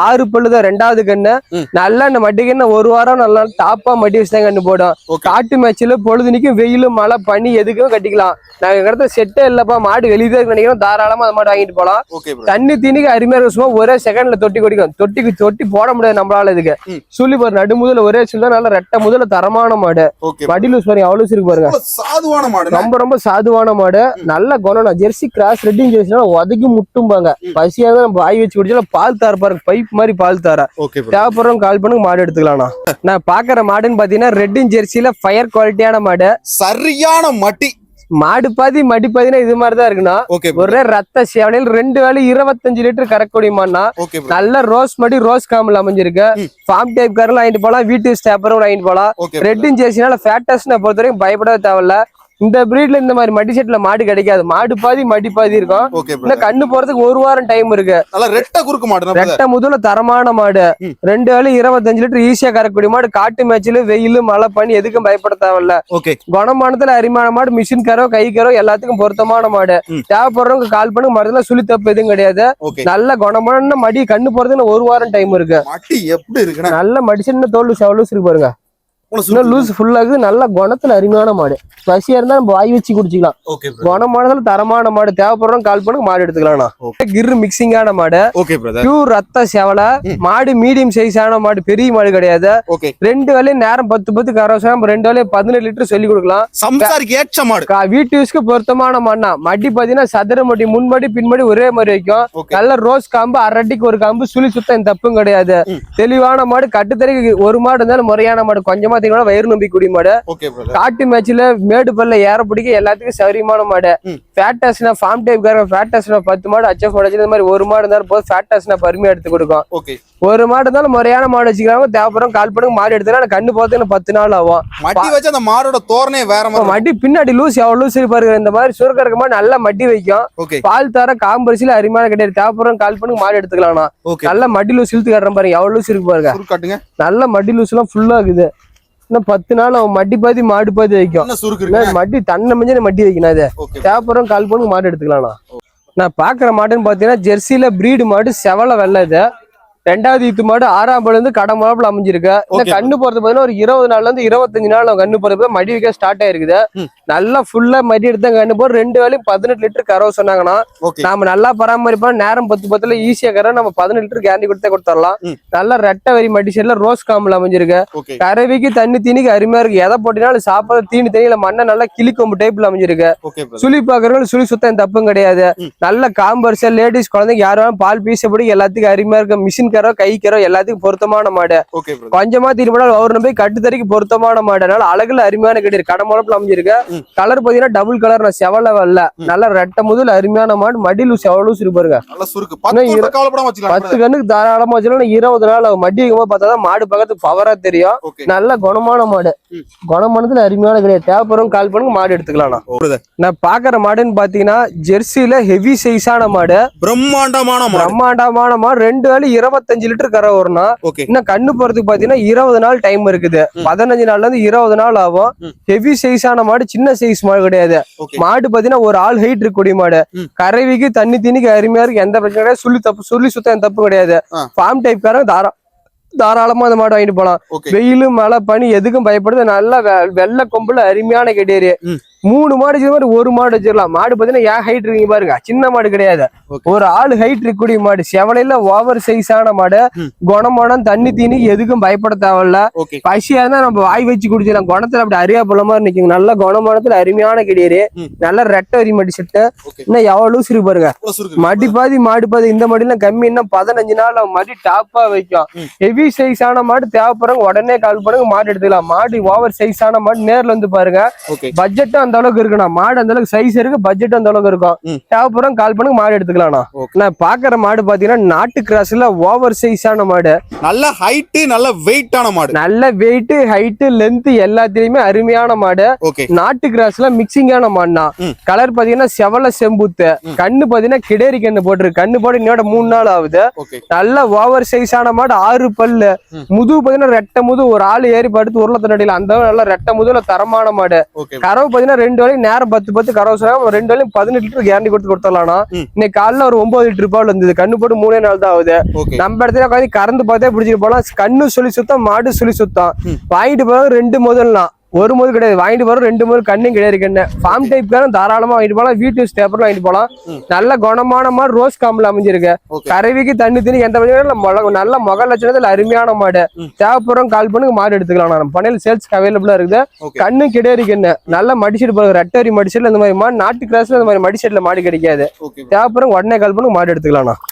6 பல்லுதான், 2வது கண்ணு. நல்லா இந்த மட்டிக்கு 1 வாரம் நல்லா டாப்பா மட்டி வச்சுதான் கண்ணு போடும். காட்டு மேட்சில பொழுதுனிக்கும் வெயிலும் மழை பனி எதுக்கும் கட்டிக்கலாம். நாங்க கடத்த செட்டே இல்லப்பா, மாடு வெளியே நினைக்கிறோம், தாராளமா அந்த மாடு வாங்கிட்டு போலாம். தண்ணி தீனிக்கு அருமையா இருக்கும். சும்மா ஒரே செகண்ட்ல தொட்டி குடிக்கும். தொட்டி போட முடியாது நம்மளால. இதுக்கு சொல்லி பாரு, நடு முதல்ல ஒரே சொல்லி நல்லா ரெட்டை முதல்ல தரமான மாடு. மடி லூஸ் பாருங்க, அவ்வளவு இருக்கு பாருங்க. சாதுவான மாடு, ரொம்ப சாதுவான மாடு. நல்ல குணம். ஜெர்சி கிராஸ் ரெட்டிங் ஜெர்சி ஒதுக்கி முட்டும்பாங்க. பசியா தான் வாய் வச்சு குடிச்சாலும் பால் தார பாருங்க, பைப் மாதிரி பால் தார. தேவைப்படுறவங்க கால் பண்ணுங்க, மாடு எடுத்துக்கலாம். நான் பாக்குற மாடுன்னு பாத்தீங்கன்னா ரெட்டின் ஜெர்சில ஃபயர் குவாலிட்டியான மாடு, சரியான மட்டி. மாடு பாதி மடி பாதினா இது மாதிரிதான் இருக்குன்னா, ஒரே ரத்த சேவலையில் 2 வேலை 25 லிட்டர் கறக்கூடிய மாடுனா, நல்ல ரோஸ் மடி ரோஸ் காம்பில் அமைஞ்சிருக்கு. ஃபார்ம் டைப் காரெல்லாம் வாங்கிட்டு போலாம், வீட்டு ஸ்டாப்பரும் வாங்கிட்டு போலாம். ரெட்டின் ஜெர்சினால ஃபேட்டஸ்னை பொறுத்த வரைக்கும் பயப்படவே தேவையில்ல. இந்த பிரீட்ல இந்த மாதிரி மடி செட்ல மாடு கிடைக்காது. மாடு பாதி மடி பாதி இருக்கும். இன்னும் கண்ணு போறதுக்கு 1 வாரம் டைம் இருக்கு. ரெட்டை முதல்ல தரமான மாடு, 2 வேலை 25 லிட்டர் ஈஸியா கறக்கூடிய மாடு. காட்டு மேட்சில வெயில் மழை பனி எதுக்கும் பயப்பட தேவையில்ல. குணமானத்துல அரிமான மாடு, மிஷின் கரோ கை கரோ எல்லாத்துக்கும் பொருத்தமான மாடு. தேவைப்படுறவங்க கால் பண்ணி மருந்துல சுழி தப்பு எதுவும் கிடையாது. நல்ல குணமான மடி, கண்ணு போறதுக்கு 1 வாரம் டைம் இருக்கு. நல்ல மடிச்சு தோல் செவலூஸ் இருக்கு பாருங்க. லூஸ் ஃபுல்லா இருக்குது. நல்ல குணத்துல அருமையான மாடு. பசியா இருந்தா நம்ம வாய் வச்சு குடிச்சிக்கலாம். குணமானதுல தரமான மாடு. தேவைப்படுறோம் கால் பண்ணி மாடு எடுத்துக்கலாம். கிரு மிக்சிங்கான மாடு, பியூர் ரத்த செவலை மாடு, மீடியம் சைஸ் ஆன மாடு, பெரிய மாடு கிடையாது. 2 வேலையும் நேரம் 10 கரோசம், 2 வேலையும் 18 லிட்டர் சொல்லி கொடுக்கலாம். வீட்டு யூஸ்க்கு பொருத்தமான மாடுனா, மடி பாத்தீங்கன்னா சதுர மடி, முன்மடி பின்மடி ஒரே மாதிரி வைக்கும். நல்ல ரோஸ் காம்பு, அரட்டிக்கு ஒரு காம்பு, சுழி சுத்தம் தப்பும் கிடையாது. தெளிவான மாடு. கட்டுத்தறிக்கு ஒரு மாடு இருந்தாலும் முறையான மாடு. கொஞ்சமா வயிறு நம்பி குடி மாடு. காட்டு மேட்சில மேடு பல்ல ஏற பிடிக்க எல்லாத்துக்கும் சௌரியமான மாடு. ஃபேட்டஸ்னா ஃபார்ம் டைப் ஃபேட்டஸ்னா 10 மாடு HF மாடு இந்த மாதிரி ஒரு மாடு இருந்தாலும் போது. ஃபேட்டஸ்னா பருமையா எடுத்து கொடுக்கும். ஒரு மாடு இருந்தாலும் முறையான மாடு வச்சுக்கிறாங்க. தேவைப்படுறோம் கால் பண்ணுங்க, மாடு எடுத்தா கண்ணு போறதுக்கு 10 நாள் ஆகும். மட்டி வச்சு அந்த மாடோட தோரணை வேற மாதிரி. மட்டி பின்னாடி லூஸ் எவ்வளவு லூஸ் இருப்பாரு. இந்த மாதிரி சுருக்க இருக்க மாதிரி நல்லா மட்டி வைக்கும். பால் தர காம்பரிசில அருமையான கிடையாது. தேவைப்படுறோம் கால் பண்ணுங்க, மாடு எடுத்துக்கலாம். நல்ல மட்டி லூஸ் இழுத்து காட்டுறேன் பாருங்க, எவ்வளவு லூஸ் இருக்கு பாருங்க. நல்ல மட்டி லூஸ் எல்லாம் ஃபுல்லா இருக்குது. இன்னும் 10 நாள் அவன் மட்டி பாதி மாடு பாதி வைக்கும். மட்டி தன்னை மஞ்சள் மட்டி வைக்கணும். அது தேவைப்படுறோம் கால் பண்ணி மாடு எடுத்துக்கலாம். நான் பாக்குற மாடுன்னு பாத்தீங்கன்னா ஜெர்சில பிரீடு மாடு, செவல வெள்ளை. இது 2வது ஈத்து மாடு, 6ஆம் பல்லு இருந்து கடை மாப்பிள அமைஞ்சிருக்கு. இந்த கண்ணு போறது பாத்தீங்கன்னா ஒரு 20 நாள்ல இருந்து 25 நாள் கண்ணு போறது மடி வைக்க ஸ்டார்ட் ஆயிருக்குது. நல்லா ஃபுல்லா மடி எடுத்து கண்ணு போற. 2 வேலையும் 18 லிட்டர் கறவை சொன்னாங்கன்னா, நாம நல்லா பராமரிப்போம். நேரம் 10 ஈஸியா கறவை நம்ம 18 லிட்டர் கேரண்டி கொடுத்தரலாம். நல்லா ரெட்டை வரி மடி செட்ல ரோஸ் காம்பில் அமைஞ்சிருக்கு. கறவைக்கு தண்ணி தீனிக்கு அருமையா இருக்கு. எதை போட்டினாலும் சாப்பாடு தீனி தண்ணியில மண்ணை நல்லா கிளிக்கொம்பு டைப்ல அமைஞ்சிருக்கு. சுழி பாக்குறவங்க சுழி சுத்தம் தப்பும் கிடையாது. நல்ல காம்பரிசல் லேடிஸ் குழந்தைங்க யாரும் பால் பீசப்படி எல்லாத்துக்கும் அருமையா இருக்கு. மிஷின் கரோ கை கரோ எல்லாத்துக்கும் பொருத்தமான மாடு. கொஞ்சமா தீர்மானம் அவர் நம்பி கட்டுத்தறிக்கு பொருத்தமான மாடு. அதனால அழகுல அருமையான கிடையாது. கடமுழப்புல அமைஞ்சிருக்கு. கலர் பாத்தீங்கன்னா டபுள் கலர், செவல வரல. நல்ல ரெட்டை முதல் அருமையான மாடு. மடியில செவலூஸ் இருப்பாருங்க. 10 கண்ணுக்கு தாராளமா வச்சுக்கலாம். 20 நாள் மடி வைக்கும் போது பார்த்தாதான் மாடு பக்கத்துக்கு பவரா தெரியும். நல்ல குணமான மாடு. குணமானதுல அருமையான கிடையாது. தேவைப்படுறவங்க கால் பண்ணுங்க, மாடு எடுத்துக்கலாம். நான் பாக்குற மாடுன்னு பாத்தீங்கன்னா ஜெர்சில ஹெவி சைஸான மாடு, பிரம்மாண்டமான மாடு. 2 வேலை 25 லிட்டர் கரை வரணும். இன்னும் கண்ணு போறதுக்கு பாத்தீங்கன்னா 20 நாள் டைம் இருக்குது. 15 நாள்ல இருந்து 20 நாள் ஆகும். ஹெவி சைஸான மாடு, சின்ன சைஸ் மாடு கிடையாது. மாடு பாத்தீங்கன்னா ஒரு ஆள் ஹைட் இருக்கக்கூடிய மாடு. கறவைக்கு தண்ணி தீனிக்கு அருமையா இருக்கு. எந்த பிரச்சனை கிடையாது. சுழி சுத்தம் தப்பு கிடையாது. ஃபார்ம் டைப் காரங்க தாராளமா அந்த மாடு வாங்கிட்டு போலாம். வெயிலும் மழை பனி எதுக்கும் பயப்படுது. நல்ல வெள்ளை கொம்புல அருமையான கெடேரி. 3 மாடு வச்ச மாதிரி ஒரு மாடு வச்சிடலாம். மாடு பாத்தீங்கன்னா ஏன் ஹைட் இருக்கீங்க பாருங்க, சின்ன மாடு கிடையாது, ஒரு ஆள் ஹைட் இருக்கக்கூடிய மாடு. செவலையில ஓவர் சைஸான மாடு, குணமானம் தண்ணி தீனி எதுக்கும் பயப்பட தேவையில்ல. பசியா இருந்தா நம்ம வாய் வச்சு குடிச்சிடலாம். குணத்துல அப்படி அரியா போல மாதிரி நிக்குங்க. நல்ல குணமானத்துல அருமையான கிடையாது, நல்ல ரெட்டை வரி மடி செட்டு. இன்னும் எவ்வளவு இருக்கு பாருங்க, மடி பாதி மாடு பாதி. இந்த மடிலாம் கம்மி, இன்னும் 15 நாள் மடி டாப்பா வைக்கும். ஹெவி சைஸான மாடு தேவைப்படுறவங்க உடனே கால் பண்ணுங்க, மாடு எடுத்துக்கலாம். மாடு ஓவர் சைஸான மாடு நேர்ல வந்து பாருங்க. பட்ஜெட்டும் அந்த அளவுக்கு இருக்குண்ணா, மாடு அந்த அளவுக்கு சைஸ் இருக்கு, பட்ஜெட் அந்த அளவுக்கு இருக்கும். தேவைப்படுறவங்க கால் பண்ணுங்க, மாடு எடுத்துக்கலாம்ண்ணா. நான் பாக்குற மாடு பாத்தீங்கன்னா நாட்டு கிராஸ்ல ஓவர் சைஸான மாடு, நல்ல ஹைட் நல்ல வெயிட்டான மாடு, நல்ல வெயிட் ஹைட் லென்த் எல்லாத்திலயுமே அருமையான மாடு. நாட்டு கிராஸ்ல மிக்சிங்கான மாடுனா. கலர் பாத்தீங்கன்னா செவல செம்புத்து, கண்ணு பாத்தீங்கன்னா கிடேரி கண்ணு போட்டுருக்கு. கண்ணு போட்டு இன்னோட 3 நாள் ஆகுது. நல்ல ஓவர் சைஸான மாடு, 6 பல்லு, முதுகு பாத்தீங்கன்னா ரெட்டை முது, ஒரு ஆள் ஏறி படுத்து உருளத்தடியில அந்த நல்ல ரெட்டை முதுல தரமான மாடு. கறவை பாத்தீங்கன்னா 2 வேலையும் நேரம் 10 கறவை சொல்லுவாங்க, 2 வேலையும் 18 லிட்டர் கேரண்டி கொடுத்து கொடுத்துடலாம். இன்னைக்கு காலைல ஒரு 9 லிட்டர் பால் வந்தது. கண்ணு போட்டு 3 நாள் தான் ஆகுது. நம்ம இடத்துல உட்காந்து கறந்து பார்த்தே பிடிச்சிட்டு போலாம். கண்ணு சொல்லி சுத்தம், மாடு சொல்லி சுத்தம். வாங்கிட்டு போறது 2 முதல்லாம், ஒரு முதல் கிடையாது. வாங்கிட்டு போறோம் 2 முதல் கண்ணும் கிடையாது. கண்ணு ஃபார்ம் டைப் தாராளமா வாங்கிட்டு போலாம். வீட்டு யூஸ் பேப்பர்ல வாங்கிட்டு போலாம். நல்ல குணமான மாடு, ரோஸ் காம்புல அமைஞ்சிருக்கு. கறவைக்கு தண்ணி தண்ணி எந்த நல்ல முக லட்சணத்துல அருமையான மாடு. தேவைப்படுறோம் கால் பண்ணுங்க, மாடு எடுத்துக்கலாம். நம்ம பண்ணையில சேல்ஸ்க்கு அவைலபிளா இருக்குது. கண்ணு கிடையாது. கண்ணு நல்லா மடிச்சிட்டு போறது, ரெட்டரி மடிச்செட்ல இந்த மாதிரி மாடு. நாட்டு கிராஸ்ல இந்த மாதிரி மடிச்செட்ல மாடு கிடைக்காது. தேவைப்படுறவங்க உடனே கால் பண்ணுங்க, மாடு எடுத்துக்கலாம்.